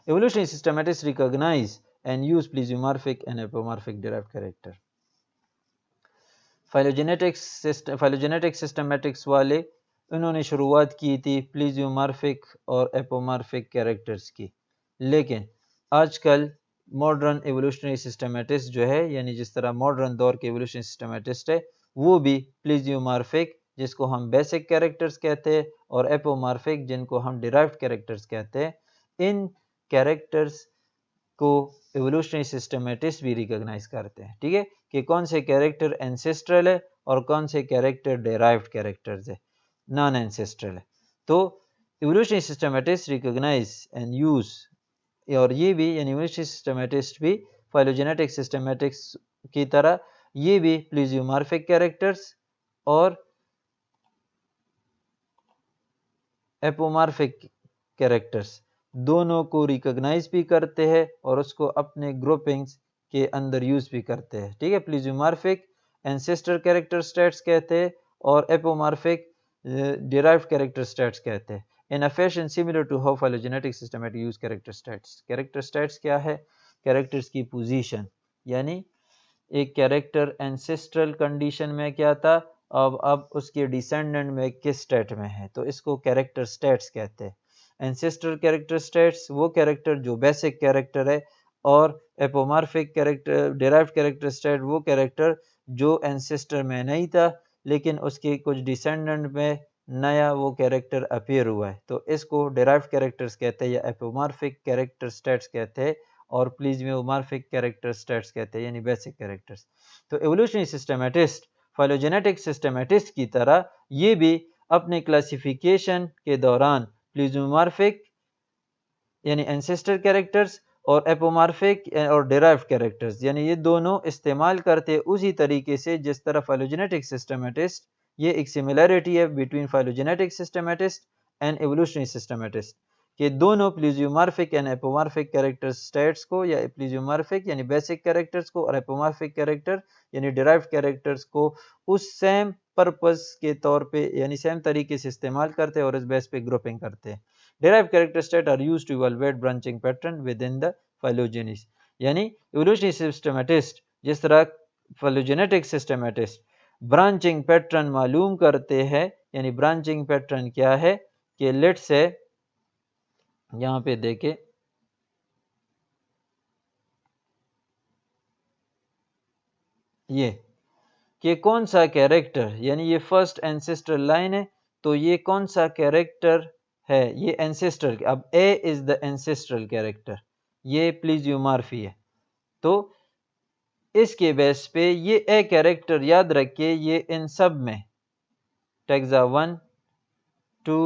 Evolutionary systematists recognize and use plesiomorphic and apomorphic derived character. Phylogenetic systematics والے انہوں نے شروعات کی تھی پلیزیومارفک اور اپومارفک کیریکٹرز کی، لیکن آج کل ماڈرن ایوولوشنری سسٹمیٹسٹ جو ہے، یعنی جس طرح ماڈرن دور کے ایوولوشنری سسٹمیٹسٹ ہے، وہ بھی پلیزیومارفک جس کو ہم بیسک کیریکٹرز کہتے ہیں اور اپومارفک جن کو ہم ڈیرائیوڈ کیریکٹرز کہتے ہیں، ان کیریکٹرز کو ایوولوشنری سسٹمیٹسٹ بھی ریکگنائز کرتے ہیں. ٹھیک ہے کہ کون سے کیریکٹر اینسیسٹرل ہے اور کون سے کیریکٹر ڈیرائیوڈ کیریکٹرز ہے، نان اینسیسٹرل ہے. تو ایوولوشنری سسٹمیٹسٹ ریکگنائز اینڈ یوز، اور یہ بھی یعنی ایوولوشنری سسٹمیٹسٹ بھی فائلوجینیٹک سسٹمیٹکس کی طرح یہ بھی پلیزیومارفک کیریکٹرز اور ایپومارفک کیریکٹرز دونوں کو ریکگنائز بھی کرتے ہیں اور اس کو اپنے گروپنگز کے اندر یوز بھی کرتے ہیں. ٹھیک ہے، پلیزیومارفک اینسیسٹر کیریکٹر سٹیٹس کہتے ہیں اور ایپومارفک ڈیرائیوڈ کیریکٹر سٹیٹس کہتے ہیں. In a fashion similar to how phylogenetic systematic use character stats. Character stats کیا ہے؟ کیریکٹرز کی پوزیشن، یعنی ایک کیریکٹر اینسیسٹرل کنڈیشن میں کیا تھا، اب اس کے ڈیسینڈنٹ میں کس سٹیٹ میں ہے، تو اس کو کیریکٹر سٹیٹس کہتے ہیں. اینسیسٹرل کیریکٹر سٹیٹس وہ کیریکٹر جو بیسک کیریکٹر ہے، اور ایپومارفک کیریکٹر ڈیرائیوڈ کیریکٹر سٹیٹ وہ کیریکٹر جو اینسیسٹر میں نہیں تھا لیکن اس کے کچھ ڈیسینڈنٹ میں نیا وہ کیریکٹر اپیئر ہوا ہے، تو اس کو ڈیرائیوڈ کیریکٹرز کہتے ہیں یا ایپومارفک کیریکٹر سٹیٹس کہتے ہیں، اور پلیزیومارفک کیریکٹر سٹیٹس کہتے ہیں یعنی بیسک کیریکٹرز. تو ایوولوشنری سسٹمیٹسٹ فائلوجینیٹک سسٹمیٹسٹ کی طرح یہ بھی اپنے کلاسیفیکیشن کے دوران پلیزیومارفک یعنی اینسیسٹر کیریکٹرز اور ایپومارفک اور ڈیرائیوڈ کیریکٹرز یعنی یہ دونوں استعمال کرتے اسی طریقے سے جس طرح فائلوجینیٹک سسٹمیٹسٹ. یہ ایک سملیرٹی ہے بٹوین فائلوجینیٹک سسٹمیٹسٹ اینڈ ایوولوشنری سسٹمیٹسٹ کہ دونوں پلیزیومارفک اینڈ ایپومارفک کیریکٹر سٹیٹس کو یا پلیزیومارفک یعنی بیسک کیریکٹرز کو اور ایپومارفک کیریکٹر یعنی ڈیرائیوڈ کیریکٹرز کو اس سیم پرپز کے طور پہ یعنی سیم طریقے سے استعمال کرتے اور اس بیس پہ گروپنگ کرتے ہیں. Derived character stats are used to evaluate branching pattern within the phylogenes. یعنی evolutionary systematist جس طرح phylogenetic systematist برانچنگ پیٹرن معلوم کرتے ہیں، یعنی برانچنگ پیٹرن کیا ہے کہ لیٹ سے یہاں پہ دیکھیں یہ کہ کون سا کیریکٹر، یعنی یہ فرسٹ اینسیسٹر لائن ہے تو یہ کون سا کیریکٹر ہے، یہ اینسیسٹرل. اب اے از دا اینسیسٹرل کیریکٹر، یہ پلیزیومارفی ہے، تو اس کے بیس پہ یہ اے کیریکٹر یاد رکھے یہ ان سب میں ٹیگزا 1 2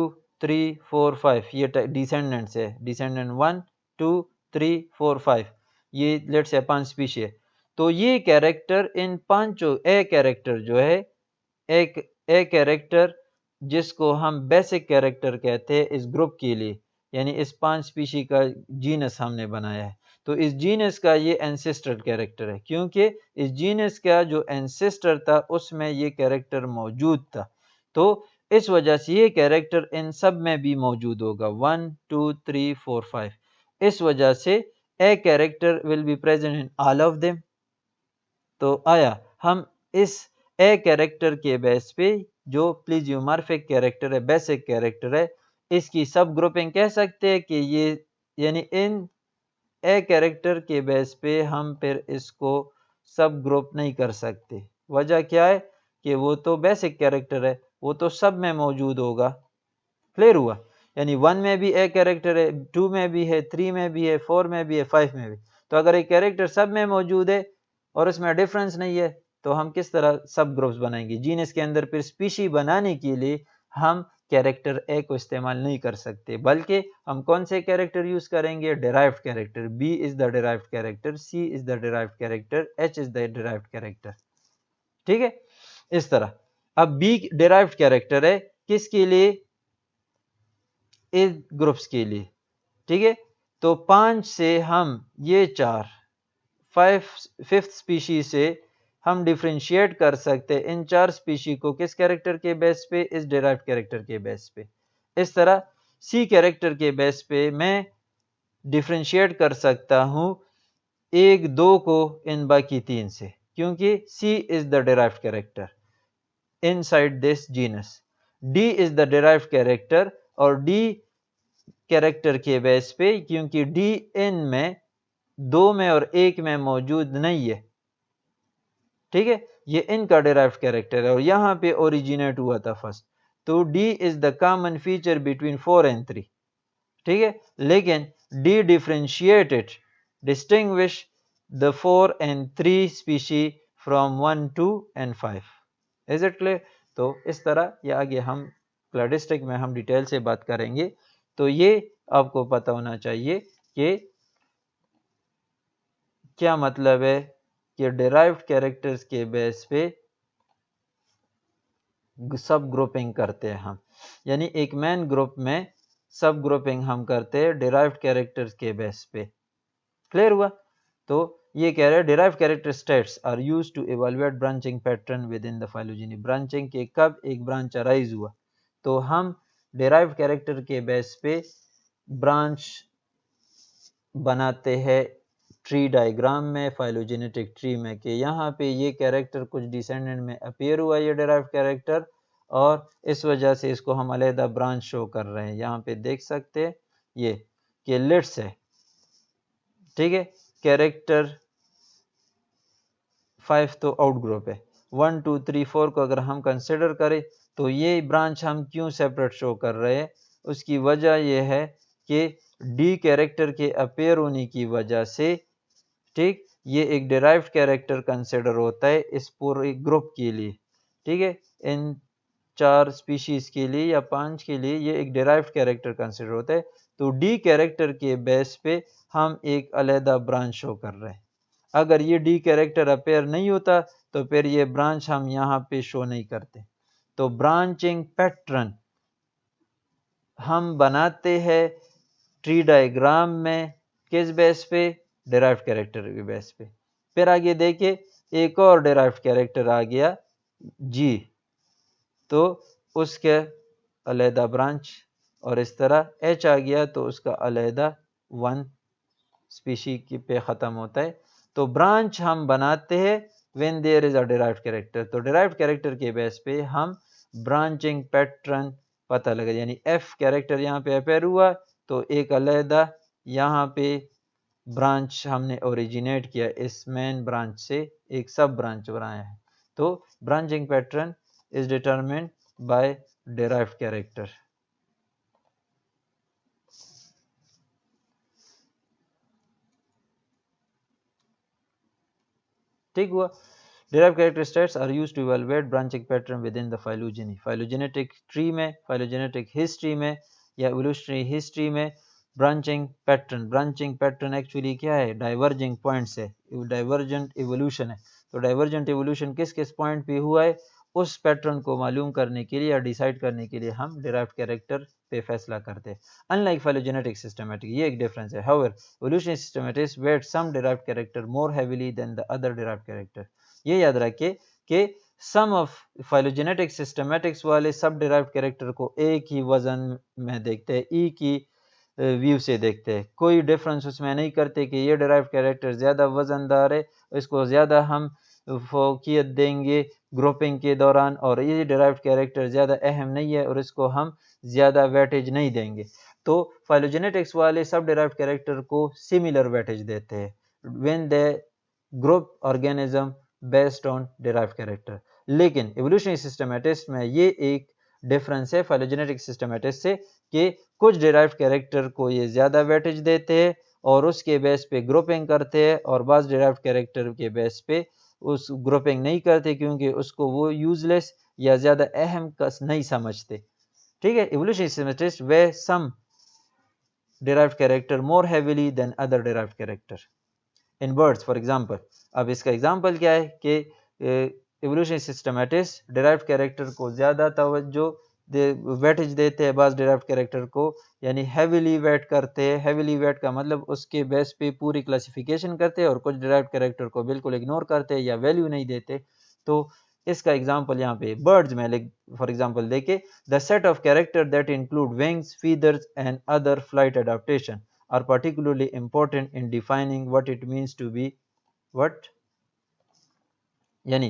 3 4 5 یہ ڈیسینڈنٹس ہے، ڈیسینڈنٹ 1 2 3 4 5 یہ لیٹ سے 5 سپیشی ہے. تو یہ کیریکٹر ان پانچوں اے کیریکٹر جو ہے ایک اے کیریکٹر جس کو ہم بیسک کیریکٹر کہتے ہیں اس گروپ کے لیے، یعنی اس 5 سپیشی کا جینس ہم نے بنایا ہے، تو اس جینس کا یہ اینسیسٹر کیریکٹر ہے کیونکہ اس جینس کا جو اینسیسٹر تھا اس میں یہ کیریکٹر موجود تھا، تو اس وجہ سے یہ کیریکٹر ان سب میں بھی موجود ہوگا 1 2 3 4 5. اس وجہ سے a character will be present in all of them. تو آیا ہم اس اے کیریکٹر کے بیس پہ جو پلیزیومارفک کیریکٹر ہے، بیسک کیریکٹر ہے، اس کی سب گروپنگ کہہ سکتے ہیں کہ یہ یعنی ان اے کیریکٹر کے بیس پہ ہم پھر اس کو سب گروپ نہیں کر سکتے. وجہ کیا ہے کہ وہ تو بیسک کیریکٹر ہے، وہ تو سب میں موجود ہوگا. کلیئر ہوا؟ یعنی 1 میں بھی اے کیریکٹر ہے، 2 میں بھی ہے، 3 میں بھی ہے، 4 میں بھی ہے، 5 میں بھی. تو اگر ایک کیریکٹر سب میں موجود ہے اور اس میں ڈیفرنس نہیں ہے تو ہم کس طرح سب گروپس بنائیں گے؟ جینس کے اندر پھر اسپیشی بنانے کے لیے ہم کیریکٹر اے کو استعمال نہیں کر سکتے، بلکہ ہم کون سے کیریکٹر یوز کریں گے؟ Derived character. B is the derived character, C is the derived character, H is the derived character. ٹھیک ہے اس طرح. اب بی ڈیرائیوڈ کیریکٹر ہے کس کے لیے؟ اس گروپس کے لیے. ٹھیک ہے تو 5 سے ہم یہ 5th سپیشی سے ہم ڈیفرینشیٹ کر سکتے ان 4 سپیشی کو کس کیریکٹر کے بیس پہ؟ اس ڈیرائیوڈ کیریکٹر کے بیس پہ. اس طرح سی کیریکٹر کے بیس پہ میں ڈیفرینشیٹ کر سکتا ہوں 1 2 کو ان باقی 3 سے، کیونکہ C is the derived character inside this genus. D is the derived character اور ڈی کیریکٹر کے بیس پہ کیونکہ ڈی ان میں 2 میں اور 1 میں موجود نہیں ہے. ٹھیک ہے یہ ان کا ڈیرائیوڈ کیریکٹر ہے اور یہاں پہ اوریجینیٹ ہوا تھا فرسٹ، تو D is the common feature between 4 and 3. ٹھیک ہے لیکن de-differentiate it, distinguish the 4 and 3 species from 1, 2 and 5. Is it clear? تو اس طرح یہ آگے ہم کلاڈسٹک میں ہم ڈیٹیل سے بات کریں گے. تو یہ آپ کو پتہ ہونا چاہیے کہ کیا مطلب ہے کہ ڈیرائیوڈ کیریکٹرز کے بیس پہ سب گروپنگ کرتے ہیں ہم، یعنی ایک مین گروپ میں سب گروپنگ ہم کرتے ہیں ڈیرائیوڈ کیریکٹرز کے بیس پہ. کلیئر ہوا؟ تو یہ کہہ رہے ہیں derived character states are used to evaluate branching pattern with in the phylogeny. Branching کے کب ایک برانچ ارائز ہوا تو ہم ڈیرائیوڈ کیریکٹر کے بیس پہ برانچ بناتے ہیں ٹری ڈائیگرام میں، فائلوجینیٹک ٹری میں، کہ یہاں پہ یہ کیریکٹر کچھ ڈیسینڈنٹ میں اپیئر ہوا یہ ڈیرائیوڈ کیریکٹر، اور اس وجہ سے اس کو ہم علیحدہ برانچ شو کر رہے ہیں. یہاں پہ دیکھ سکتے ہیں یہ کہ لیٹس ہے، ٹھیک ہے، کیریکٹر 5 تو آؤٹ گروپ ہے، 1 2 3 4 کو اگر ہم کنسیڈر کریں تو یہ برانچ ہم کیوں سیپریٹ شو کر رہے ہیں؟ اس کی وجہ یہ ہے کہ ڈی کیریکٹر کے اپیئر ہونے کی وجہ سے، ٹھیک، یہ ایک ڈیرائیوڈ کیریکٹر کنسیڈر ہوتا ہے اس پورے گروپ کے لیے، ٹھیک ہے، ان 4 سپیشیز کے لیے یا 5 کے لیے یہ ایک ڈیرائیوڈ کیریکٹر کنسیڈر ہوتا ہے. تو ڈی کیریکٹر کے بیس پہ ہم ایک علیحدہ برانچ شو کر رہے ہیں. اگر یہ ڈی کیریکٹر اپیئر نہیں ہوتا تو پھر یہ برانچ ہم یہاں پہ شو نہیں کرتے. تو برانچنگ پیٹرن ہم بناتے ہیں ٹری ڈائیگرام میں کس بیس پہ؟ ڈیرائیوڈ کیریکٹر کے بیس پہ. پھر آگے دیکھیں ایک اور ڈیرائیوڈ کیریکٹر آ گیا جی، تو اس کے علیحدہ برانچ، اور اس طرح ایچ آ گیا تو اس کا علیحدہ 1 اسپیشی کی پہ ختم ہوتا ہے. تو برانچ ہم بناتے ہیں when there is a derived character. تو derived character کے بیس پہ ہم برانچنگ پیٹرن پتہ لگا، یعنی ایف کیریکٹر یہاں پہ اپیئر ہوا تو ایک علیحدہ یہاں پہ برانچ ہم نے اوریجینیٹ کیا، اس مین برانچ سے ایک سب برانچ بنایا ہے. تو branching pattern is determined by derived character. ٹھیک ہوا؟ derived character sets are used to evaluate branching pattern within the phylogeny. phylogenetic tree میں، phylogenetic history میں یا evolutionary history میں branching pattern ایکچولی کیا ہے؟ diverging points ہے، divergent evolution ہے. تو divergent evolution کس کس پوائنٹ پہ ہوا ہے اس پیٹرن کو معلوم کرنے کے لیے یا ڈیسائیڈ کرنے کے لیے ہم derived character پہ فیصلہ کرتے ہیں. unlike phylogenetic systematic، یہ ایک ڈیفرنس ہے. however evolutionary systematics weight some derived character more heavily than the other derived character. یہ یاد رکھے کہ some of phylogenetic systematics والے سب derived character کو ایک ہی وزن میں دیکھتے ہیں، ایک ہی ویو سے دیکھتے ہیں، کوئی ڈیفرنس اس میں نہیں کرتے کہ یہ derived character زیادہ وزن دار ہے، اس کو زیادہ ہم فوقیت دیں گے گروپنگ کے دوران، اور یہ derived character زیادہ اہم نہیں ہے اور اس کو ہم زیادہ ویٹیج نہیں دیں گے. تو phylogenetics والے سب derived character کو similar ویٹیج دیتے ہیں when they group organism based on derived character. لیکن evolutionary systematics میں یہ ایک ڈیفرنس ہے phylogenetic systematics سے کہ کچھ derived character کو یہ زیادہ ویٹیج دیتے ہیں اور اس کے بیس پہ گروپنگ کرتے ہیں، اور بعض derived character کے بیس پہ اس گروپنگ نہیں کرتے کیونکہ اس کو وہ یوزلیس یا زیادہ اہم کس نہیں سمجھتے. ٹھیک ہے، evolutionary systematics weigh some derived character more heavily than other derived character. in birds for example، اب اس کا ایگزامپل کیا ہے کہ ایوولوشنری سسٹمیٹکس ڈیرائیوڈ کیریکٹر کو زیادہ توجہ ویٹیج دیتے ہیں، بعض ڈیرائیوڈ کیریکٹر کو یعنی ہیویلی ویٹ کرتے ہیں. ہیویلی ویٹ کا مطلب اس کے بیس پہ پوری کلاسیفیکیشن کرتے ہیں، اور کچھ ڈیرائیوڈ کیریکٹر کو بالکل اگنور کرتے ہیں یا ویلیو نہیں دیتے. تو اس کا ایگزامپل یہاں پہ برڈز میں فار ایگزامپل دیکھیں، the set of character that include wings, feathers and other flight adaptation are particularly important in defining what it means to be what. یعنی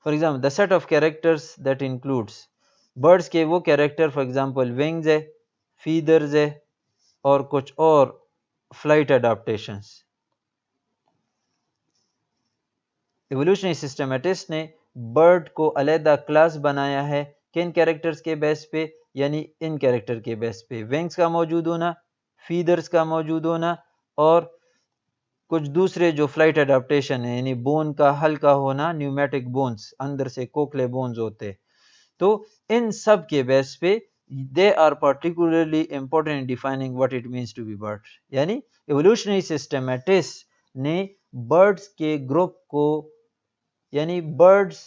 for example the set of characters that includes birds کے وہ character for example wings ہے، feathers ہے اور کچھ اور flight adaptations. evolutionary systematics نے bird کو علیحدہ کلاس بنایا ہے کن characters کے بیس پہ؟ یعنی ان character کے بیس پہ، wings کا موجود ہونا، فیدرز کا موجود ہونا اور کچھ دوسرے جو فلائٹ اڈاپٹیشن ہے یعنی بون کا ہلکا ہونا، نیومیٹک بونز اندر سے کوکلے بونز ہوتے، تو ان سب کے بیس پہ they are particularly important in defining what it means to be bird. یعنی ایوولوشنری سسٹمیٹسٹ نے برڈز کے گروپ کو، یعنی برڈز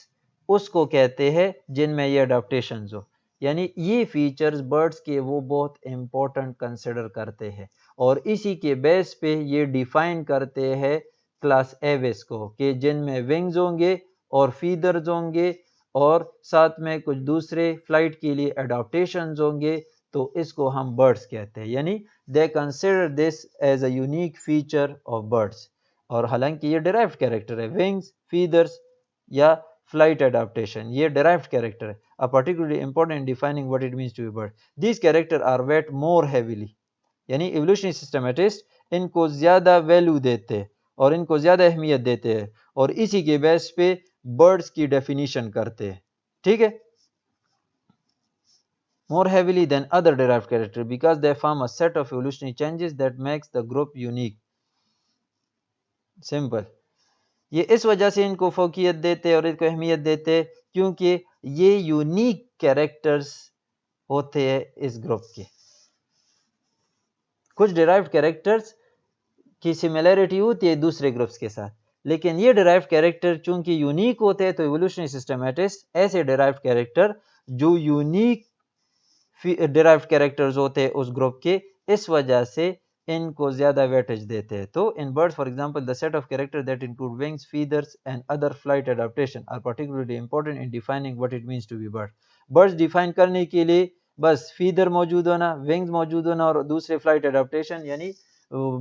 اس کو کہتے ہیں جن میں یہ اڈاپٹیشنز ہو، یعنی یہ فیچرز برڈز کے وہ بہت امپورٹنٹ کنسیڈر کرتے ہیں اور اسی کے بیس پہ یہ ڈیفائن کرتے ہیں کلاس ایویس کو کہ جن میں ونگز ہوں گے اور فیدرز ہوں گے اور ساتھ میں کچھ دوسرے فلائٹ کے لیے اڈاپٹیشنز ہوں گے، تو اس کو ہم برڈز کہتے ہیں، یعنی they consider this as a unique feature of birds, اور حالانکہ یہ ڈیرائیوڈ کیریکٹر ہے، ونگز، فیدرز یا فلائٹ اڈاپٹیشن یہ ڈیرائیوڈ کیریکٹر ہے، particularly important in defining what it means to be bird. These characters are weight more heavily. یعنی evolutionary سسٹمیٹسٹ ان کو زیادہ ویلیو دیتے اور ان کو زیادہ اہمیت دیتے ہیں اور اسی کے بیس پہ برڈز کی ڈیفینیشن کرتے ہیں، ٹھیک ہے؟ more heavily than other derived characters because they form a set of evolutionary changes that makes the group unique. Simple. یہ اس وجہ سے ان کو فوقیت دیتے اور ان کو اہمیت دیتے کیونکہ یہ یونیک کیریکٹرز ہوتے ہیں اس گروپ کے. کچھ ڈیرائیوڈ کیریکٹرز کی سملیرٹی ہوتی ہے دوسرے گروپس کے ساتھ، لیکن یہ ڈیرائیوڈ کیریکٹر چونکہ یونیک ہوتے ہیں تو ایوولوشنری سسٹمیٹسٹ ایسے ڈیرائیوڈ کیریکٹر جو یونیک ڈیرائیوڈ کیریکٹرز ہوتے ہیں اس گروپ کے، اس وجہ سے ان کو زیادہ ویٹیج دیتے ہیں. تو ان birds for example the set of characters that include wings, feathers and other flight adaptation are particularly important in defining what it means to be bird. Birds define کرنے کے لیے بس فیدر موجود ہونا، ونگز موجود ہونا اور دوسرے فلائٹ اڈاپٹیشن یعنی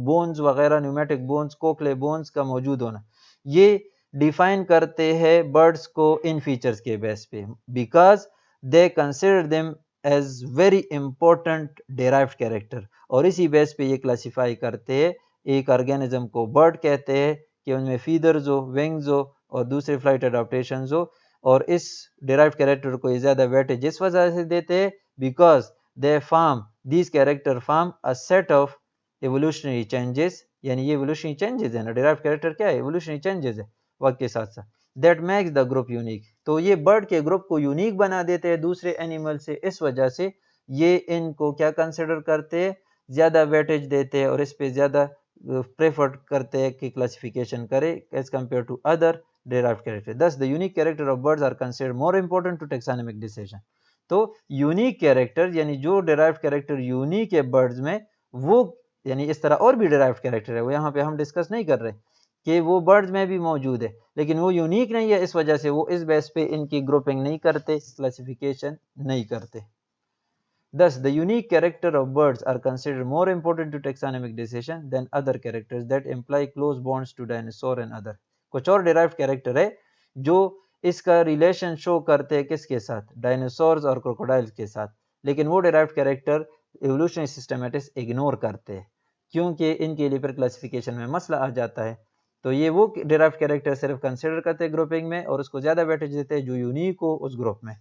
بونز وغیرہ، نیومیٹک بونز، کوکلے بونز کا موجود ہونا، یہ ڈیفائن کرتے ہیں برڈز کو ان فیچرز کے بیس پہ because they consider them as very important derived character, اور اسی بیس پہ یہ کلاسیفائی کرتے ہیں ایک آرگینزم کو برڈ کہتے ہیں کہ ان میں فیدرز ہو، ونگز ہو اور دوسرے فلائٹ اڈاپٹیشنز ہو، اور اس ڈیرائیوڈ کیریکٹر کو یہ زیادہ ویٹیج اس وجہ سے دیتے ہیں because they form these character form a set of evolutionary changes, یعنی یہ ایوولوشنری چینجز ہے نا، ڈیرائیوڈ کیریکٹر کیا ہے؟ ایوولوشنری چینجز ہے وقت کے ساتھ ساتھ، that makes the group unique. تو یہ برڈ کے گروپ کو یونیک بنا دیتے ہیں دوسرے اینیمل سے، اس وجہ سے یہ ان کو کیا کنسیڈر کرتے ہیں؟ زیادہ ویٹیج دیتے ہیں اور اس پہ زیادہ پریفر کرتے ہیں کہ کلاسیفیکیشن کرے as compare to other derived character. Thus, the unique character of birds are considered more important to taxonomic decision. تو یونیک کیریکٹر یعنی جو ڈیرائیوڈ کیریکٹر یونیک ہے برڈز میں، وہ یعنی اس طرح اور بھی ڈیرائیوڈ کیریکٹر ہے، وہ یہاں پہ ہم ڈسکس نہیں کر رہے کہ وہ برڈز میں بھی موجود ہے، لیکن وہ یونیک نہیں ہے، اس وجہ سے وہ اس بیس پہ ان کی گروپنگ نہیں کرتے، کلاسیفیکیشن نہیں کرتے. Thus, the unique character of birds are considered more important to taxonomic decision than other characters that imply close bonds to dinosaur and other. کچھ اور ڈیرائیوڈ کیریکٹر ہے جو اس کا ریلیشن شو کرتے ہیں کس کے ساتھ؟ ڈائنوسورز اور کروکوڈائلز کے ساتھ، لیکن وہ ڈیرائیوڈ کیریکٹر ایوولوشنری سسٹمیٹسٹ اگنور کرتے ہیں کیونکہ ان کے لیے پھر کلاسیفیکیشن میں مسئلہ آ جاتا ہے. تو یہ وہ ڈیرائیوڈ کیریکٹر صرف کنسیڈر کرتے ہیں گروپنگ میں اور اس کو زیادہ ویٹیج دیتے ہیں جو یونیک ہو اس گروپ میں،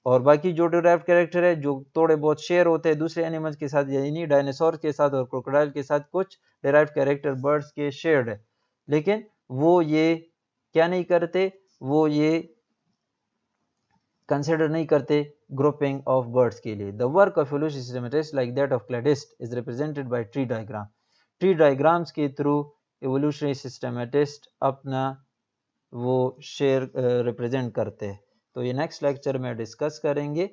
اور باقی جو ڈیرائیوڈ کیریکٹر ہے جو تھوڑے بہت شیئر ہوتے ہیں دوسرے اینیملز کے ساتھ، یعنی ڈائنوسور کے ساتھ اور کروکوڈائل کے ساتھ کچھ ڈیرائیوڈ کیریکٹر برڈز کے شیئرڈ ہے، لیکن وہ یہ کیا نہیں کرتے، وہ یہ کنسیڈر نہیں کرتے گروپنگ آف برڈز کے لیے. The work of evolutionary systematists like that of Cladist is represented by tree diagram. Tree diagrams کے تھرو ایوولوشنری سسٹمیٹسٹ اپنا وہ شیئر ریپرزینٹ کرتے ہیں. تو یہ نیکسٹ لیکچر میں ڈسکس کریں گے.